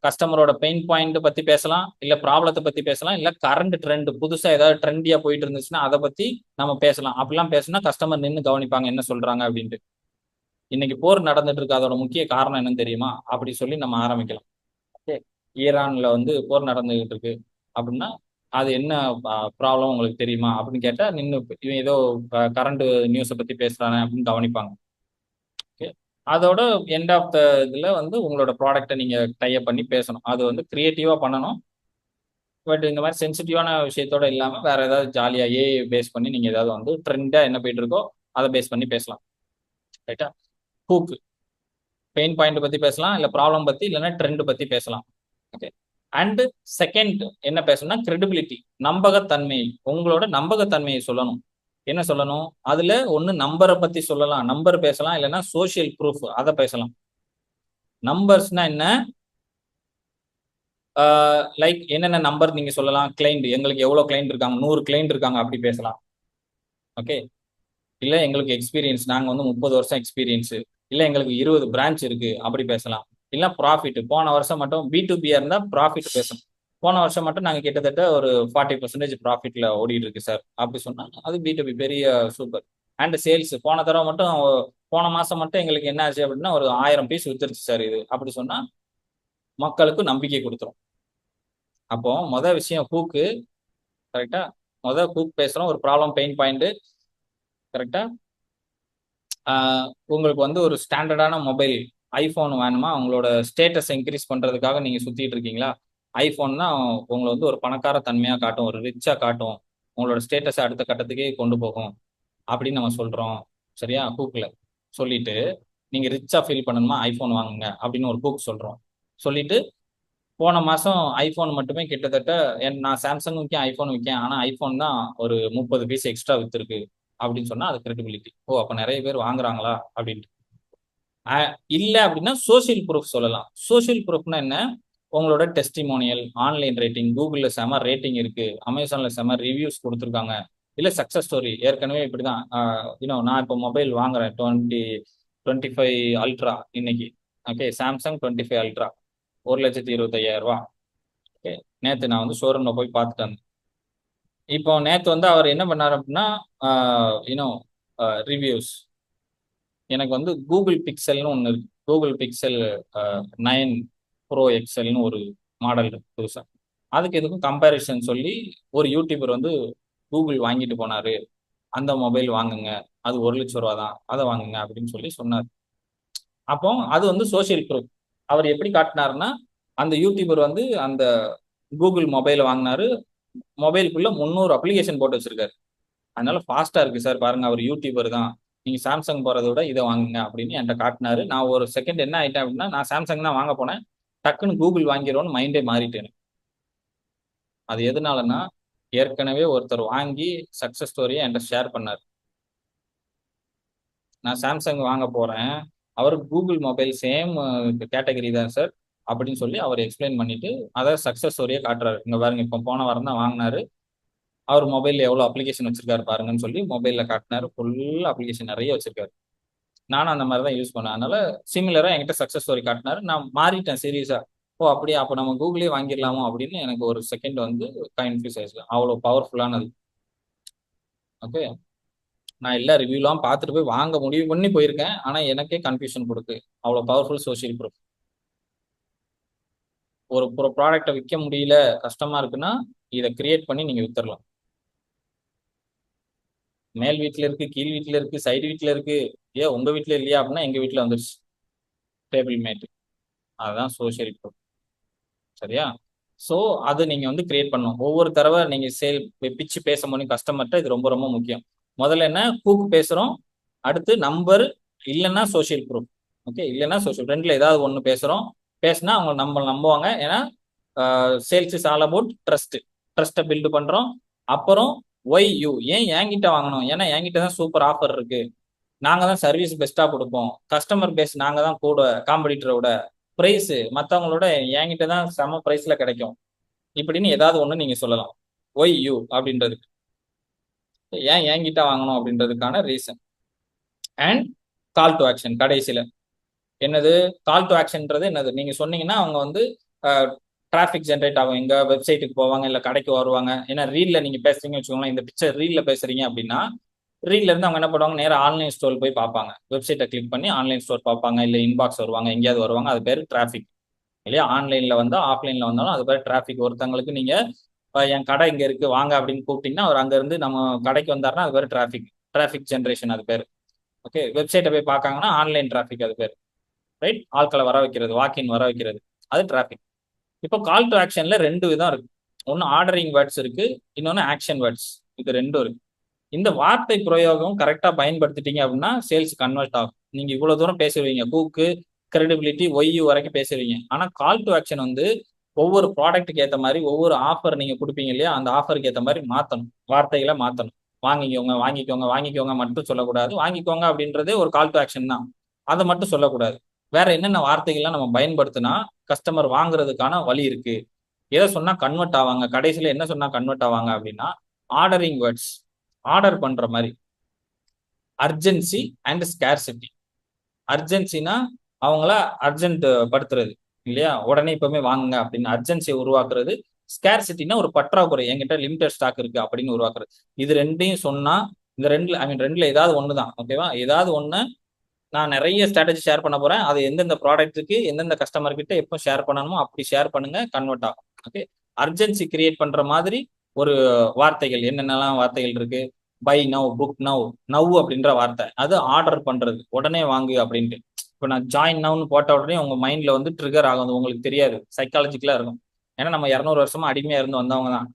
கஸ்டமரோட பெயின் பாயிண்ட் பத்தி பேசலாம், இல்ல ப்ராப்ளத்தை பத்தி பேசலாம், இல்ல கரண்ட் ட்ரெண்ட் புதுசா ஏதாவது ட்ரெண்டியா போயிட்டு இருந்துச்சுன்னா அதை பத்தி நம்ம பேசலாம். அப்படிலாம் பேசினா கஸ்டமர் நின்று கவனிப்பாங்க என்ன சொல்றாங்க அப்படின்ட்டு. இன்னைக்கு போர் நடந்துட்டு இருக்கு, அதோட முக்கிய காரணம் என்னன்னு தெரியுமா அப்படி சொல்லி நம்ம ஆரம்பிக்கலாம். ஓகே. ஈரான்ல வந்து போர் நடந்துகிட்டு இருக்கு அப்படின்னா அது என்ன ப்ராப்ளம் உங்களுக்கு தெரியுமா அப்படின்னு கேட்டா நின்று இவன் ஏதோ கரண்ட் நியூஸை பத்தி பேசுறானே அப்படின்னு கவனிப்பாங்க. ஓகே. அதோட எண்ட் ஆஃப் த இதுல வந்து உங்களோட ப்ராடக்ட்டை நீங்க டைப் பண்ணி பேசணும். அது வந்து கிரியேட்டிவா பண்ணணும். பட் இந்த மாதிரி சென்சிட்டிவான விஷயத்தோட இல்லாம வேற ஏதாவது ஜாலியா பேஸ் பண்ணி நீங்க ஏதாவது வந்து ட்ரெண்டா என்ன போயிட்டு இருக்கோ அதை பேஸ் பண்ணி பேசலாம். ரைட்டா? ஹூக், பெயின் பாயிண்ட் பத்தி பேசலாம், இல்ல ப்ராப்ளம் பத்தி, இல்லைன்னா ட்ரெண்ட் பத்தி பேசலாம். ஓகே. அண்ட் செகண்ட் என்ன பேசணும்னா கிரெடிபிலிட்டி, நம்பகத்தன்மை. உங்களோட நம்பகத்தன்மையை சொல்லணும். என்ன சொல்லணும்? அதுல ஒண்ணு நம்பரை பத்தி சொல்லலாம், நம்பர் பேசலாம், இல்லைன்னா சோசியல் ப்ரூஃப் அதை பேசலாம். நம்பர்ஸ்னா என்ன? லைக் என்னென்ன நம்பர் நீங்க சொல்லலாம்? கிளைண்ட், எங்களுக்கு எவ்வளவு கிளைண்ட் இருக்காங்க, 100 கிளைண்ட் இருக்காங்க அப்படி பேசலாம். ஓகே. இல்ல எங்களுக்கு எக்ஸ்பீரியன்ஸ், நாங்க வந்து 30 வருஷம் எக்ஸ்பீரியன்ஸ், இல்ல எங்களுக்கு 20 பிரான்ச் இருக்கு அப்படி பேசலாம். இல்லை ப்ராஃபிட். போன வருஷம் மட்டும் B2B இருந்தா ப்ராஃபிட் பேசணும். போன வருஷம் மட்டும் நாங்கள் கிட்டத்தட்ட ஒரு 40% ப்ராஃபிட்ல ஓடிட்டு இருக்கு சார் அப்படி சொன்னா அது B2B பெரிய சூப்பர். அண்ட் சேல்ஸ் போன தடவை மட்டும் போன மாசம் மட்டும் எங்களுக்கு என்ன ஆச்சு அப்படின்னா ஒரு 1000 பீஸ் வித்துருச்சு சார் இது அப்படி சொன்னா மக்களுக்கு நம்பிக்கை கொடுத்துரும். அப்போ விஷயம் ஹூக்கு. கரெக்டா? ஹூக் பேசுறோம், ஒரு ப்ராப்ளம் பெயின் பாயிண்ட். கரெக்டா? உங்களுக்கு வந்து ஒரு ஸ்டாண்டர்டான மொபைல் ஐஃபோன் வேணுமா? உங்களோட ஸ்டேட்டஸ் இன்க்ரீஸ் பண்றதுக்காக நீங்க சுத்திட்டு இருக்கீங்களா? ஐஃபோன் தான் உங்களை வந்து ஒரு பணக்கார தன்மையா காட்டும், ஒரு ரிச்சா காட்டும், உங்களோட ஸ்டேட்டஸ் அடுத்த கட்டத்துக்கே கொண்டு போகும் அப்படின்னு நம்ம சொல்றோம். சரியா? ஹூக்ல சொல்லிட்டு நீங்க ரிச்சா ஃபீல் பண்ணணுமா ஐஃபோன் வாங்குங்க அப்படின்னு ஒரு ஹூக் சொல்றோம். சொல்லிட்டு போன மாசம் ஐஃபோன் மட்டுமே கிட்டத்தட்ட நான் சாம்சங் விற்கேன், ஐஃபோன் விற்கேன், ஆனா ஐஃபோன் தான் ஒரு 30 பீஸ் எக்ஸ்ட்ரா வித்துருக்கு அப்படின்னு சொன்னா அது கிரெடிபிலிட்டி. ஓ அப்ப நிறைய பேர் வாங்குறாங்களா அப்படின்ட்டு. இல்ல அப்படின்னா சோசியல் ப்ரூஃப் சொல்லலாம். சோசியல் ப்ரூஃப்னா என்ன? உங்களோட டெஸ்டிமோனியல், ஆன்லைன் ரேட்டிங், கூகுள்ல செம ரேட்டிங் இருக்கு, அமேசான்ல செம ரிவ்யூஸ் கொடுத்துருக்காங்க, இல்ல சக்சஸ் ஸ்டோரி. ஏற்கனவே இப்படிதான் நான் இப்போ மொபைல் வாங்குறேன் 25 அல்ட்ரா இன்னைக்கு. ஓகே, சாம்சங் 25 அல்ட்ரா 1,25,000 ஓகே, நேற்று நான் வந்து ஷோரூம்ல போய் பார்த்துட்டு வந்தேன். இப்போ நேற்று வந்து அவர் என்ன பண்ணார் அப்படின்னா இன்னும் ரிவ்யூஸ் எனக்கு வந்து கூகுள் பிக்சல்னு ஒன்று இருக்கு. கூகுள் பிக்சல் 9 ப்ரோ எக்ஸல்னு ஒரு மாடல் இருக்கு புதுசாக. அதுக்கு எதுக்கும் கம்பேரிசன் சொல்லி ஒரு யூடியூபர் வந்து கூகுள் வாங்கிட்டு போனாரு, அந்த மொபைல் வாங்குங்க, அது 1,00,000 தான், அதை வாங்குங்க அப்படின்னு சொல்லி சொன்னார். அப்போ அது வந்து சோசியல் ப்ரூஃப். அவர் எப்படி காட்டினாருன்னா அந்த யூடியூபர் வந்து அந்த கூகுள் மொபைல் வாங்கினாரு, மொபைலுக்குள்ள 300 அப்ளிகேஷன் போட்டு வச்சிருக்காரு. அதனால ஃபாஸ்டா இருக்கு சார் பாருங்க, அவர் யூடியூபர் தான், நீங்க சாம்சங் போறதை விட இதை வாங்குங்க அப்படின்னு என்கிட்ட காட்டினாரு. நான் ஒரு செகண்ட் என்ன ஆயிட்டேன் அப்படின்னா நான் சாம்சங் தான் வாங்க போனேன், டக்குன்னு கூகுள் வாங்கிடுவோன்னு மைண்டே மாறிட்டேன். அது எதனாலன்னா ஏற்கனவே ஒருத்தர் வாங்கி சக்சஸ் ஸ்டோரியை என்கிட்ட ஷேர் பண்ணார். நான் சாம்சங் வாங்க போறேன், அவர் கூகுள் மொபைல் சேம் கேட்டகரி தான் சார் அப்படின்னு சொல்லி அவர் எக்ஸ்பிளைன் பண்ணிட்டு அதை சக்சஸ் ஸ்டோரியை காட்டுறாரு. இங்க பாருங்க, இப்போ போன வாரம் தான் வாங்கினாரு, அவர் மொபைல்ல எவ்வளவு அப்ளிகேஷன் வச்சிருக்காரு பாருங்கன்னு சொல்லி மொபைல்ல காட்டினாரு. ஃபுல் அப்ளிகேஷன் நிறைய வச்சிருக்காரு. நானும் அந்த மாதிரி தான் யூஸ் பண்ணேன். அதனால சிமிலரா என்கிட்ட சக்சஸ் ஸ்டோரி காட்டினாரு. நான் மாறிட்டேன் சீரியஸா. ஓ அப்படியே, அப்போ நம்ம கூகுளே வாங்கிடலாமோ அப்படின்னு எனக்கு ஒரு செகண்ட் வந்து கன்ஃபியூஸ் ஆயிடுச்சு. அவ்வளோ பவர்ஃபுல்லானது. ஓகே, நான் எல்லா ரிவ்யூலாம் பார்த்துட்டு போய் வாங்க முடிவு பண்ணி போயிருக்கேன், ஆனா எனக்கே கன்ஃபியூஷன் கொடுக்கு. அவ்வளோ பவர்ஃபுல் சோசியல் ப்ரூஃப். ஒரு ப்ராடக்டை விற்க முடியல, கஷ்டமா இருக்குன்னா இதை கிரியேட் பண்ணி நீங்க வித்துடலாம். மேல் வீட்டில் இருக்கு, கீழ் வீட்டில் இருக்கு, சைடு வீட்டில் இருக்கு, ஏன் உங்க வீட்டில் இல்லையா அப்படின்னா எங்க வீட்டில் வந்துருச்சு டேபிள் மேட். அதுதான் சோசியல் ப்ரூஃப். சரியா? ஸோ அது நீங்க வந்து கிரியேட் பண்ணணும். ஒவ்வொரு தடவை நீங்க சேல் பிச்சு பேசும்போது கஸ்டமர்கிட்ட இது ரொம்ப ரொம்ப முக்கியம். முதல்ல என்ன ஹூக் பேசுறோம், அடுத்து நம்பர், இல்லைன்னா சோசியல் ப்ரூஃப். ஓகே, இல்லைன்னா சோசியல், ரெண்டுல ஏதாவது ஒன்று பேசுறோம். பேசினா அவங்க நம்ம நம்புவாங்க. ஏன்னா sales is all about trust. ட்ரஸ்ட்டை பில்டு பண்றோம். அப்புறம் ஒய் யூ, ஏன் என்கிட்ட வாங்கணும்? ஏன்னா என்கிட்ட தான் சூப்பர் ஆஃபர் இருக்கு, நாங்க தான் சர்வீஸ் பெஸ்டா கொடுப்போம், கஸ்டமர் பேஸ் நாங்க தான் கூட, காம்படிட்டரோட பிரைஸ் மற்றவங்களோட என்கிட்ட தான் செம பிரைஸ்ல கிடைக்கும், இப்படின்னு ஏதாவது ஒண்ணு நீங்க சொல்லலாம். ஒய் யூ அப்படின்றதுக்கு, ஏன் என்கிட்ட வாங்கணும் அப்படின்றதுக்கான reason. And call to action கடைசியில என்னது? கால் டு ஆக்ஷன்ன்றது என்னது? நீங்க சொன்னீங்கன்னா அவங்க வந்து டிராஃபிக் ஜென்ரேட் ஆகும், எங்க வெப்சைட்டுக்கு போவாங்க, இல்ல கடைக்கு வருவாங்க. ஏன்னா ரீல்ல நீங்க பேசுறீங்கன்னு வச்சுக்கோங்களேன், இந்த பிக்சர் ரீல்ல பேசுறீங்க அப்படின்னா ரீல்ல இருந்து அவங்க என்ன பண்ணுவாங்க, நேரா ஆன்லைன் ஸ்டோர் போய் பார்ப்பாங்க, வெப்சைட்டை கிளிக் பண்ணி ஆன்லைன் ஸ்டோர் பார்ப்பாங்க, இல்ல இன்பாக்ஸ் வருவாங்க, எங்கேயாவது வருவாங்க. அது பேர் டிராஃபிக் இல்லையா? ஆன்லைன்ல வந்தா ஆஃப்லைன்ல வந்தாலும் அது பேர் டிராஃபிக். ஒருத்தங்களுக்கு நீங்க என் கடை இங்க இருக்கு வாங்க அப்படின்னு கூப்பிட்டீங்கன்னா அவர் அங்க இருந்து நம்ம கடைக்கு வந்தாருன்னா அது பேர் டிராஃபிக். டிராஃபிக் ஜென்ரேஷன் அது பேர். ஓகே, வெப்சைட்டை போய் பார்க்காங்கன்னா ஆன்லைன் டிராஃபிக் அது பேர். ரைட்? ஆட்களை வர வைக்கிறது, வாக்கின் வர வைக்கிறது, அது டிராஃபிக். இப்போ கால் டு ஆக்ஷன்ல ரெண்டு விதம் இருக்கு. ஒன்னு ஆர்டரிங் வேர்ட்ஸ் இருக்கு, இன்னொன்னு ஆக்ஷன் வேர்ட்ஸ். இது ரெண்டும் இருக்கு. இந்த வார்த்தை பிரயோகம் கரெக்டா பயன்படுத்திட்டீங்க அப்படின்னா சேல்ஸ் கன்வெர்ட் ஆகும். நீங்க இவ்வளவு தூரம் பேசுவீங்க, ஹூக்கு, கிரெடிபிலிட்டி, ஒய்யூ வரைக்கும் பேசுவீங்க. ஆனா கால் டு ஆக்ஷன் வந்து ஒவ்வொரு ப்ராடக்ட்டுக்கு ஏற்ற மாதிரி, ஒவ்வொரு ஆஃபர் நீங்க கொடுப்பீங்க இல்லையா, அந்த ஆஃபருக்கு ஏற்ற மாதிரி மாத்தணும், வார்த்தைகளை மாத்தணும். வாங்கிக்கோங்க வாங்கிக்கோங்க வாங்கிக்கோங்க மட்டும் சொல்லக்கூடாது. வாங்கிக்கோங்க அப்படின்றதே ஒரு கால் டு ஆக்ஷன் தான், அதை மட்டும் சொல்லக்கூடாது. வேற என்னென்ன வார்த்தைகள்லாம் நம்ம பயன்படுத்தினா கஸ்டமர் வாங்குறதுக்கான வழி இருக்கு, எதை சொன்னா கன்வெர்ட் ஆவாங்க, கடைசியில என்ன சொன்னா கன்வெர்ட் ஆவாங்க அப்படின்னா ஆர்டரிங் வேர்ட்ஸ். ஆர்டர் பண்ற மாதிரி. Urgency and scarcity. அர்ஜென்சினா அவங்கள அர்ஜென்ட் படுத்துறது இல்லையா, உடனே இப்பவுமே வாங்குங்க அப்படின்னு அர்ஜென்சியை உருவாக்குறது. ஸ்கேர்சிட்டினா ஒரு பற்றாக்குறை, என்கிட்ட லிமிடெட் ஸ்டாக் இருக்கு அப்படின்னு உருவாக்குறது. இது ரெண்டையும் சொன்னா இந்த ரெண்டுல ரெண்டுல ஏதாவது ஒண்ணுதான். ஓகேவா, ஏதாவது ஒண்ணு நான் நிறைய ஸ்ட்ராட்டஜி ஷேர் பண்ண போறேன். அது எந்தெந்த ப்ராடக்ட்டுக்கு எந்தெந்த கஸ்டமர் கிட்ட எப்போ ஷேர் பண்ணணுமோ அப்படி ஷேர் பண்ணுங்க, கன்வெர்ட் ஆகும். ஓகே, அர்ஜென்சி கிரியேட் பண்ற மாதிரி ஒரு வார்த்தைகள் என்னென்னலாம் வார்த்தைகள் இருக்கு. Buy now, book now. Now அப்படின்ற வார்த்தை அது ஆர்டர் பண்றது, உடனே வாங்கு அப்படின்ட்டு. இப்போ நான் ஜாயின் நவ்னு போட்ட உடனே உங்க மைண்ட்ல வந்து ட்ரிகர் ஆகும், அது உங்களுக்கு தெரியாது, சைக்காலஜிக்கலா இருக்கும். ஏன்னா நம்ம 200 வருஷமா அடிமையா இருந்து வந்தவங்க தான்.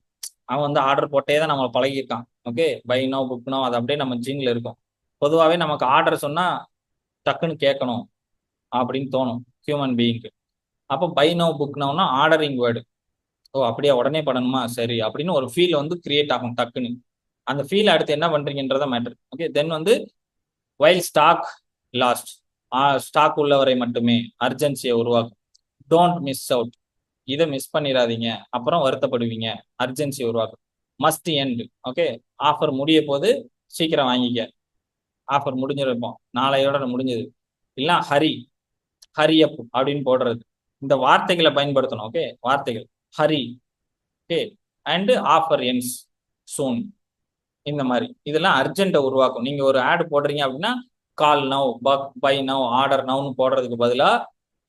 அவன் வந்து ஆர்டர் போட்டே தான் நம்ம பழகியிருக்கான். Okay, buy now, book now, அது அப்படியே நம்ம ஜீன்ல இருக்கும். பொதுவாகவே நமக்கு ஆர்டர் சொன்னா டக்குன்னு கேட்கணும் அப்படின்னு தோணும் ஹியூமன் பீயிங்க்கு. அப்போ பை நவ், புக் நவ்னா ஆர்டரிங் வேர்டு. ஓ அப்படியே உடனே பண்ணணுமா, சரி அப்படின்னு ஒரு ஃபீல் வந்து கிரியேட் ஆகும் டக்குன்னு. அந்த ஃபீல் அடுத்து என்ன பண்றீங்கன்றத மேட்டர். ஓகே, தென் வந்து வைல் ஸ்டாக் லாஸ்ட், ஸ்டாக் உள்ளவரை மட்டுமே அர்ஜென்சியை உருவாக்கும். டோன்ட் மிஸ் அவுட், இதை மிஸ் பண்ணிடாதீங்க, அப்புறம் வருத்தப்படுவீங்க. அர்ஜென்சி உருவாக்கும். Must end. ஓகே, ஆஃபர் முடிய போது, சீக்கிரம் வாங்கிக்க, ஆஃபர் முடிஞ்சிருப்போம், நாளையோட முடிஞ்சது. இல்ல ஹரி, ஹரி அப் அப்படின்னு போடுறது. இந்த வார்த்தைகளை பயன்படுத்தணும். ஓகே, வார்த்தைகள் hurry, okay, and offer ends soon. இந்த மாதிரி இதெல்லாம் அர்ஜென்ட்டை உருவாக்கும். நீங்க ஒரு ஆட் போடுறீங்க அப்படின்னா கால் நவ், பை நவ், ஆர்டர் நவ்னு போடுறதுக்கு பதிலா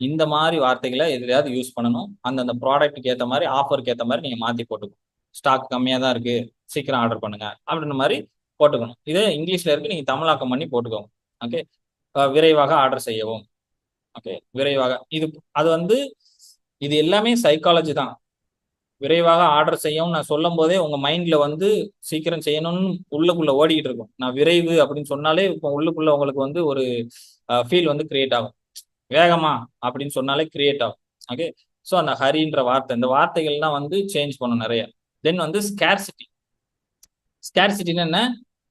இந்த மாதிரி வார்த்தைகளை எதுலையாவது யூஸ் பண்ணணும். அந்தந்த ப்ராடக்ட்டுக்கு ஏற்ற மாதிரி, ஆஃபருக்கு ஏற்ற மாதிரி நீங்க மாத்தி போட்டுக்கணும். ஸ்டாக் கம்மியாக தான் இருக்கு, சீக்கிரம் ஆர்டர் பண்ணுங்க அப்படின்ற மாதிரி போட்டுக்கணும். இது இங்கிலீஷ்ல இருக்கு, நீங்க தமிழாக்கம் பண்ணி போட்டுக்கோங்க. ஓகே, விரைவாக ஆர்டர் செய்யவும். ஓகே, விரைவாக இது, அது வந்து இது எல்லாமே சைக்காலஜி தான். விரைவாக ஆர்டர் செய்யவும் நான் சொல்லும் போதே உங்க மைண்ட்ல வந்து சீக்கிரம் செய்யணும்னு உள்ளுக்குள்ள ஓடிக்கிட்டு இருக்கும். நான் விரைவு அப்படின்னு சொன்னாலே இப்போ உள்ளுக்குள்ள உங்களுக்கு வந்து ஒரு ஃபீல் வந்து கிரியேட் ஆகும். வேகமா அப்படின்னு சொன்னாலே கிரியேட் ஆகும். ஓகே, ஸோ அந்த ஹரின்ற வார்த்தை, இந்த வார்த்தைகள்லாம் வந்து சேஞ்ச் பண்ணும் நிறைய. தென் வந்து ஸ்கேர்சிட்டி. ஸ்கேர்சிட்டின்னு என்ன?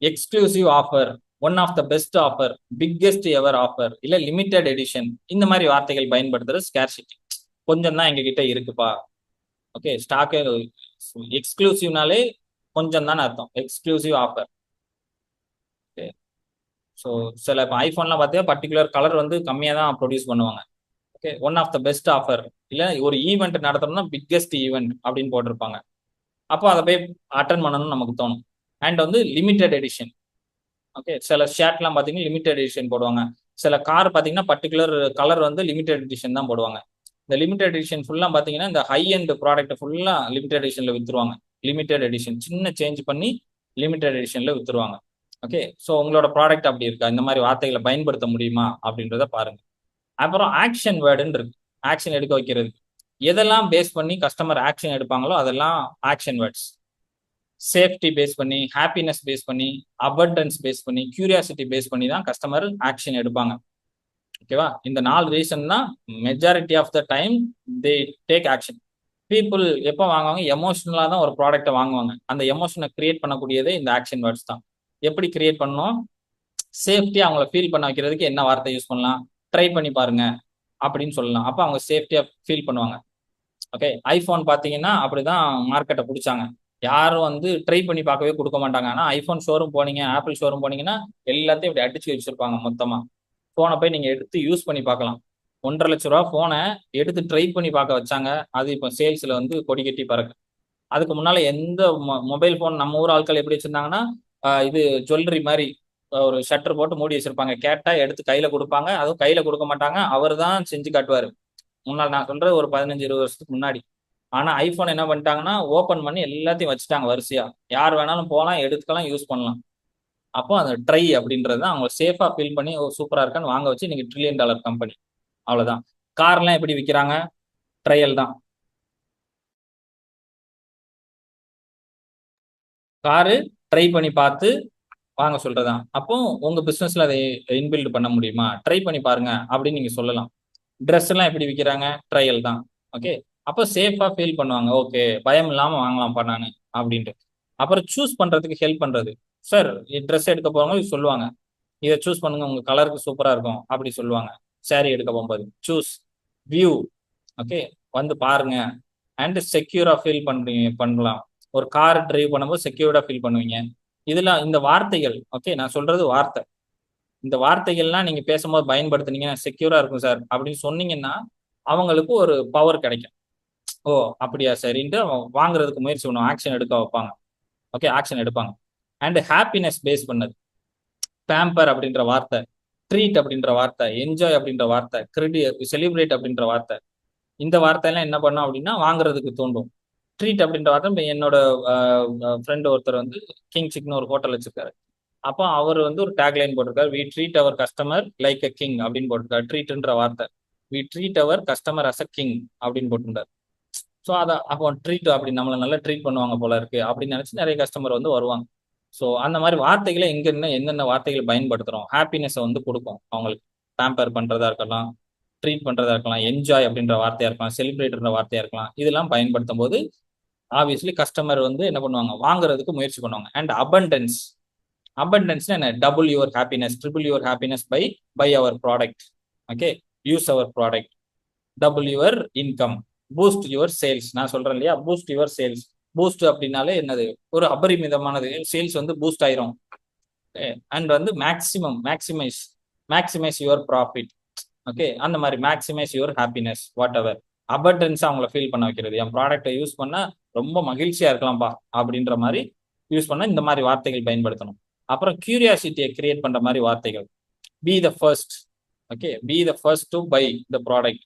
Exclusive offer, one of the best offer, biggest ever offer, இல்ல லிமிடெட் எடிஷன், இந்த மாதிரி வார்த்தைகள் பயன்படுத்துறது ஸ்கேர்சிட்டி. கொஞ்சம் தான் எங்க கிட்ட இருக்குப்பா. ஓகே, ஸ்டாக் எக்ஸ்க்ளூசிவ்னாலே கொஞ்சம் தானே அர்த்தம், எக்ஸ்க்ளூசிவ் ஆஃபர். ஓகே, ஸோ சில இப்போ ஐஃபோன்லாம் பார்த்தீங்கன்னா பர்டிகுலர் கலர் வந்து கம்மியாக தான் ப்ரொடியூஸ் பண்ணுவாங்க. Okay, one of the best offer, இல்லை ஒரு ஈவெண்ட் நடத்தணும்னா பிக்கெஸ்ட் ஈவெண்ட் அப்படின்னு போட்டிருப்பாங்க. அப்போ அதை போய் அட்டன் பண்ணணும்னு நமக்கு தோணும். அண்ட் வந்து லிமிடெட் எடிஷன். ஓகே, சில ஷர்ட்லாம் பார்த்தீங்கன்னா லிமிடெட் எடிஷன் போடுவாங்க. சில கார் பார்த்தீங்கன்னா பர்டிகுலர் கலர் வந்து லிமிடெட் எடிஷன் தான் போடுவாங்க. இந்த லிமிடெட் எடிஷன் ஃபுல்லாக பார்த்தீங்கன்னா இந்த ஹை எண்ட் ப்ராடக்ட் ஃபுல்லாக லிமிடெட் எடிஷனில் விற்றுருவாங்க. லிமிடெட் எடிஷன் சின்ன சேஞ்ச் பண்ணி லிமிடெட் எடிஷனில் விற்றுருவாங்க. ஓகே, ஸோ உங்களோட ப்ராடக்ட் அப்படி இருக்கா, இந்த மாதிரி வார்த்தைகளை பயன்படுத்த முடியுமா அப்படின்றத பாருங்க. அப்புறம் ஆக்ஷன் வேர்டுன்னு இருக்கு, ஆக்ஷன் எடுக்க வைக்கிறது. எதெல்லாம் பேஸ் பண்ணி கஸ்டமர் ஆக்ஷன் எடுப்பாங்களோ அதெல்லாம் ஆக்ஷன் வேர்ட்ஸ். சேஃப்டி பேஸ் பண்ணி, ஹாப்பினஸ் பேஸ் பண்ணி, அபண்டன்ஸ் பேஸ் பண்ணி, கியூரியாசிட்டி பேஸ் பண்ணி தான் கஸ்டமர் ஆக்ஷன் எடுப்பாங்க. ஓகேவா, இந்த 4 ரீசன் தான் majority of the time they take action. People எப்போ வாங்குவாங்க, எமோஷனலாக தான் ஒரு ப்ராடக்ட்டை வாங்குவாங்க. அந்த எமோஷனை கிரியேட் பண்ணக்கூடியதே இந்த ஆக்ஷன் வேர்ட்ஸ் தான். எப்படி கிரியேட் பண்ணணும்? சேஃப்டியாக அவங்கள ஃபீல் பண்ண வைக்கிறதுக்கு என்ன வார்த்தை யூஸ் பண்ணலாம்? ட்ரை பண்ணி பாருங்க அப்படின்னு சொல்லலாம். அப்போ அவங்க சேஃப்டியாக ஃபீல் பண்ணுவாங்க. ஓகே, ஐஃபோன் பார்த்தீங்கன்னா அப்படிதான் மார்க்கெட்டை பிடிச்சாங்க. யாரும் வந்து ட்ரை பண்ணி பார்க்கவே கொடுக்க மாட்டாங்க. ஆனால் ஐஃபோன் ஷோரூம் போனீங்க, ஆப்பிள் ஷோரூம் போனீங்கன்னா எல்லாத்தையும் இப்படி அடிச்சு வச்சிருப்பாங்க மொத்தமாக. ஃபோனை போய் நீங்கள் எடுத்து யூஸ் பண்ணி பார்க்கலாம். 1,50,000 ஃபோனை எடுத்து ட்ரை பண்ணி பார்க்க வச்சாங்க. அது இப்போ சேல்ஸில் வந்து கொடி கட்டி பறக்கு. அதுக்கு முன்னால் எந்த மொபைல் ஃபோன் நம்ம ஊர் ஆட்கள் எப்படி வச்சுருந்தாங்கன்னா, இது ஜுவல்லரி மாதிரி ஒரு ஷட்டர் போட்டு மூடி வச்சிருப்பாங்க. கேட்டால் எடுத்து கையில் கொடுப்பாங்க. அதுவும் கையில் கொடுக்க மாட்டாங்க, அவர் தான் செஞ்சு காட்டுவார். முன்னால் நான் சொல்கிறது ஒரு 15-20 வருஷத்துக்கு முன்னாடி. ஆனால் ஐஃபோன் என்ன பண்ணிட்டாங்கன்னா ஓப்பன் பண்ணி எல்லாத்தையும் வச்சுட்டாங்க வரிசையா. யார் வேணாலும் போகலாம், எடுத்துக்கலாம், யூஸ் பண்ணலாம். அப்போ அந்த ட்ரை அப்படின்றது தான் அவங்க சேஃபாக ஃபீல் பண்ணி சூப்பராக இருக்கான்னு வாங்க வச்சு இன்னைக்கு $1 trillion கம்பெனி. அவ்வளோதான். கார்லாம் எப்படி விற்கிறாங்க? ட்ரையல் தான். காரு ட்ரை பண்ணி பார்த்து வாங்க சொல்றதுதான். அப்போ உங்க பிசினஸ்ல அதை இன்பில்ட் பண்ண முடியுமா? ட்ரை பண்ணி பாருங்க அப்படின்னு நீங்க சொல்லலாம். ட்ரெஸ் எல்லாம் எப்படி விற்கிறாங்க? ட்ரையல் தான். ஓகே, அப்போ சேஃபா ஃபீல் பண்ணுவாங்க. ஓகே, பயம் இல்லாம வாங்கலாம்ப்பா நானு அப்படின்ட்டு. அப்புறம் சூஸ் பண்றதுக்கு ஹெல்ப் பண்றது. சார், ட்ரெஸ் எடுக்க போறவங்க சொல்லுவாங்க, இதை சூஸ் பண்ணுங்க, உங்க கலருக்கு சூப்பரா இருக்கும் அப்படி சொல்லுவாங்க. சாரி எடுக்க போகும்போது சூஸ், வியூ, ஓகே, வந்து பாருங்க. அண்ட் செக்யூரா ஃபீல் பண்ணலாம். ஒரு கார் டிரைவ் பண்ணும்போது செக்யூர்டா ஃபீல் பண்ணுவீங்க. இதெல்லாம் இந்த வார்த்தைகள். ஓகே, நான் சொல்றது வார்த்தை. இந்த வார்த்தைகள்லாம் நீங்க பேசும்போது பயன்படுத்துனீங்கன்னா செக்யூரா இருக்கும் சார் அப்படின்னு சொன்னீங்கன்னா அவங்களுக்கு ஒரு பவர் கிடைக்கும். ஓ அப்படியா சரின்ட்டு வாங்குறதுக்கு முயற்சி பண்ணுவோம், ஆக்ஷன் எடுக்க வைப்பாங்க. ஓகே, ஆக்ஷன் எடுப்பாங்க. அண்ட் ஹாப்பினஸ் பேஸ் பண்ணது. பேம்பர் அப்படின்ற வார்த்தை, ட்ரீட் அப்படின்ற வார்த்தை, என்ஜாய் அப்படின்ற வார்த்தை, செலிப்ரேட் அப்படின்ற வார்த்தை, இந்த வார்த்தையெல்லாம் என்ன பண்ணும் அப்படின்னா வாங்குறதுக்கு தூண்டும். ட்ரீட் அப்படின்ற வார்த்தை என்னோட ஃப்ரெண்ட் ஒருத்தர் வந்து கிங் சிக்னு ஒரு ஹோட்டல் வச்சிருக்காரு. அப்போ அவர் வந்து ஒரு டேக்லைன் போட்டிருக்காரு, we treat our customer like a king அப்படின்னு போட்டிருக்காரு. ட்ரீட்ன்ற வார்த்தை, we treat our customer as a king அப்படின்னு போட்டிருந்தார். ஸோ அதை அப்போ ட்ரீட் அப்படி நம்மளை நல்லா ட்ரீட் பண்ணுவாங்க போல இருக்கு அப்படின்னு நினைச்சு நிறைய கஸ்டமர் வந்து வருவாங்க. ஸோ அந்த மாதிரி வார்த்தைகளை என்னென்ன வார்த்தைகள் பயன்படுத்துறோம் ஹாப்பினஸை வந்து கொடுக்கும் அவங்களுக்கு. பேம்பர் பண்றதா இருக்கலாம், ட்ரீட் பண்றதா இருக்கலாம், என்ஜாய் அப்படின்ற வார்த்தையா இருக்கலாம், செலிப்ரேட்ன்ற வார்த்தையா இருக்கலாம், இதெல்லாம் பயன்படுத்தும் போது ஆப்வியஸ்லி கஸ்டமர் வந்து என்ன பண்ணுவாங்க, வாங்குறதுக்கு முயற்சி பண்ணுவாங்க. And abundance. அபண்டன்ஸ்னா என்ன, double your happiness, triple your happiness by our product. Okay, use our product, double your income, boost your sales. நான் சொல்றேன் இல்லையா, பூஸ்ட் யுவர் சேல்ஸ். பூஸ்ட் அப்படின்னாலே என்னது, ஒரு அபரிமிதமானது, சேல்ஸ் வந்து பூஸ்ட் ஆயிரும். அண்ட் வந்து மேக்சிமைஸ் யுவர் ப்ராஃபிட். ஓகே, அந்த மாதிரி maximise your happiness what ever. Abundance அவங்கள ஃபீல் பண்ண வைக்கிறது, என் ப்ராடக்ட்டை யூஸ் பண்ணா ரொம்ப மகிழ்ச்சியா இருக்கலாம்ப்பா அப்படின்ற மாதிரி யூஸ் பண்ண இந்த மாதிரி வார்த்தைகள் பயன்படுத்தணும். அப்புறம் கியூரியாசிட்டியை கிரியேட் பண்ற மாதிரி வார்த்தைகள். Be the first. Okay, be the first to buy the product,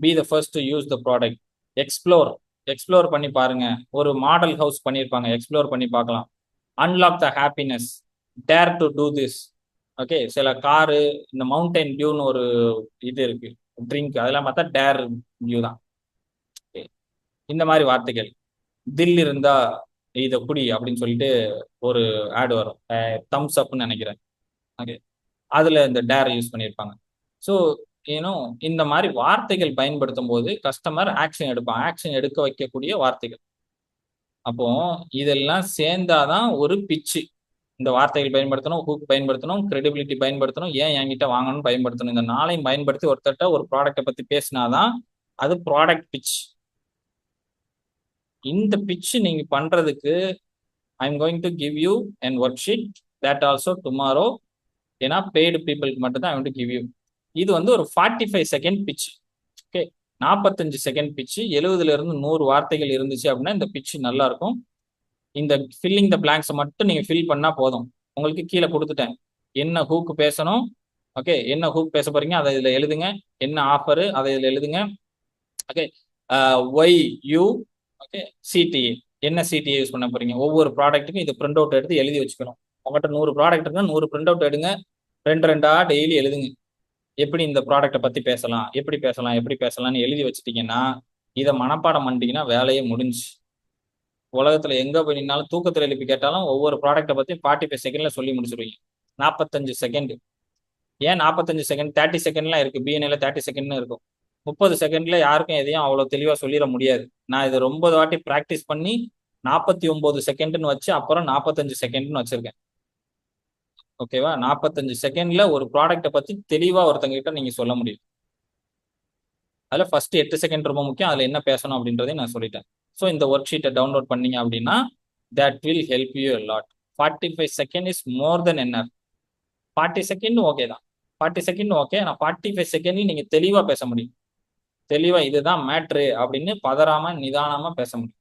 be the first to use the product. Explore. Explore பண்ணி பாருங்க, ஒரு மாடல் ஹவுஸ் பண்ணியிருப்பாங்க, எக்ஸ்ப்ளோர் பண்ணி பார்க்கலாம். Unlock the happiness, dare to do this. Okay, சில car, இந்த mountain டியூன்னு ஒரு இது இருக்கு, ட்ரிங்க், அதெல்லாம் பார்த்தா டேர் டியூ தான். Okay. இந்த மாதிரி வார்த்தைகள். தில் இருந்தா இதை குடி அப்படின்னு சொல்லிட்டு ஒரு ஆட் வரும், தம்ஸ் அப்னு நினைக்கிறேன். ஓகே, அதுல இந்த டேர் யூஸ் பண்ணியிருப்பாங்க. ஸோ ஏன்னோ இந்த மாதிரி வார்த்தைகள் பயன்படுத்தும் போது கஸ்டமர் ஆக்ஷன் எடுப்பான், ஆக்ஷன் எடுக்க வைக்கக்கூடிய வார்த்தைகள். அப்போ இதெல்லாம் சேர்ந்தாதான் ஒரு பிச்சு. இந்த வார்த்தைகள் பயன்படுத்தணும், ஹூக் பயன்படுத்தணும், கிரெடிபிலிட்டி பயன்படுத்தணும், ஏன் என்கிட்ட வாங்கணும்னு பயன்படுத்தணும். இந்த நாளையும் பயன்படுத்தி ஒருத்தட்ட ஒரு ப்ராடக்ட்டை பத்தி பேசினாதான் அது ப்ராடக்ட் பிச். இந்த பிச் நீங்க பண்றதுக்கு I am going to give you and worksheet that also tomorrow. ஏன்னா பெய்டு பீப்புளுக்கு மட்டும் தான் I want to give you. இது வந்து ஒரு 45 second pitch. Okay, 45 second pitch, 70ல இருந்து 100 வார்த்தைகள் இருந்துச்சு அப்படின்னா இந்த பிச் நல்லா இருக்கும். இந்த ஃபில்லிங் த பிளாங்க்ஸை மட்டும் நீங்க ஃபில் பண்ணா போதும். உங்களுக்கு கீழே கொடுத்துட்டேன், என்ன ஹூக் பேசணும். ஓகே, என்ன ஹூக் பேச போறீங்க அதை இதுல எழுதுங்க, என்ன ஆஃபர் அதை இதுல எழுதுங்க. Okay, why you. Okay, CTA, என்ன சிடிஏ யூஸ் பண்ண போறீங்க, ஒவ்வொரு ப்ராடக்ட்டுக்கும் இது பிரிண்ட் அவுட் எடுத்து எழுதி வச்சுக்கணும். உங்கள்கிட்ட 100 ப்ராடக்ட் இருக்குன்னா 100 பிரிண்ட் அவுட் எடுங்க, ரெண்டு ரெண்டா டெய்லி எழுதுங்க. எப்படி இந்த ப்ராடக்ட்டை பத்தி பேசலாம், எப்படி பேசலாம், எப்படி பேசலாம்னு எழுதி வச்சுட்டீங்கன்னா இதை மனப்பாடம் பண்ணிட்டீங்கன்னா வேலையே முடிஞ்சு. உலகத்துல எங்க போய் நின்னாலும் தூக்கத்துல எழுப்பி கேட்டாலும் ஒவ்வொரு ப்ராடக்ட்டை பத்தி 45 செகண்ட்ல சொல்லி முடிச்சிருவீங்க. 45 செகண்ட். ஏன் 45 செகண்ட், 30 செகண்ட்லாம் இருக்கு, பிஎன்ஏல 30 செகண்ட்னு இருக்கும். 30 செகண்ட்ல யாருக்கும் எதையும் அவ்வளவு தெளிவா சொல்லிட முடியாது. நான் இதை ரொம்ப வாட்டி ப்ராக்டிஸ் பண்ணி 49 செகண்ட்னு வச்சு அப்புறம் 45 செகண்ட்னு வச்சிருக்கேன். ஓகேவா, 45 செகண்ட்ல ஒரு ப்ராடக்ட்டை பத்தி தெளிவா ஒருத்தங்க கிட்ட நீங்க சொல்ல முடியும். அதுல ஃபர்ஸ்ட் 8 செகண்ட் ரொம்ப முக்கியம், அதுல என்ன பேசணும் அப்படின்றதையும் நான் சொல்லிட்டேன். ஸோ இந்த ஒர்க் ஷீட்டை டவுன்லோட் பண்ணீங்க அப்படின்னா that will help you a lot. 45 second is more than என்ன. 40 செகண்ட் ஓகே தான், 40 செகண்ட் ஓகே. ஆனால் 45 செகண்ட்ல நீங்க தெளிவா பேச முடியும். தெளிவா இதுதான் மேட்ரு அப்படின்னு பதறாம நிதானமா பேச முடியும்.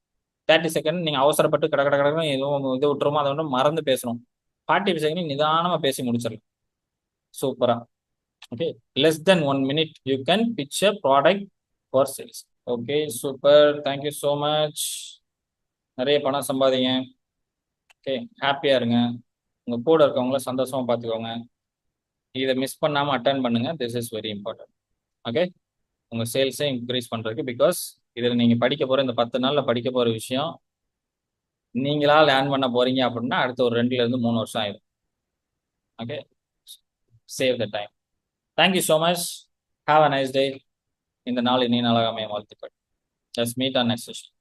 30 செகண்ட் நீங்க அவசரப்பட்டு கட கட கடன்னு எதுவும் இது விட்டுருமோ அதை விட்டு மறந்து பேசணும். 45 செகண்ட் நிதானமா பேசி முடிச்சிடலாம் சூப்பரா. Okay, less than 1 minute you can pitch a product for sales. Okay, super, thank you so much. நிறைய பணம் சம்பாதிங்க. ஓகே, ஹாப்பியா இருங்க, உங்க கூட இருக்கவங்கள சந்தோஷமா பார்த்துக்கோங்க. இதை மிஸ் பண்ணாம அட்டன் பண்ணுங்க, this is very important. Okay, உங்க சேல்ஸை இன்க்ரீஸ் பண்றதுக்கு. பிகாஸ் இதில் நீங்க படிக்க போற இந்த 10 நாள்ல படிக்க போற விஷயம் நீங்களா லேர்ன் பண்ண போறீங்க அப்படின்னா அடுத்த ஒரு 2ல இருந்து 3 வருஷம் ஆயிடும். Okay, save the time. Thank you so much. Have a nice day. இந்த நாள் இனி நாளாக அமைய வாழ்த்துக்கள். Let's meet on next session.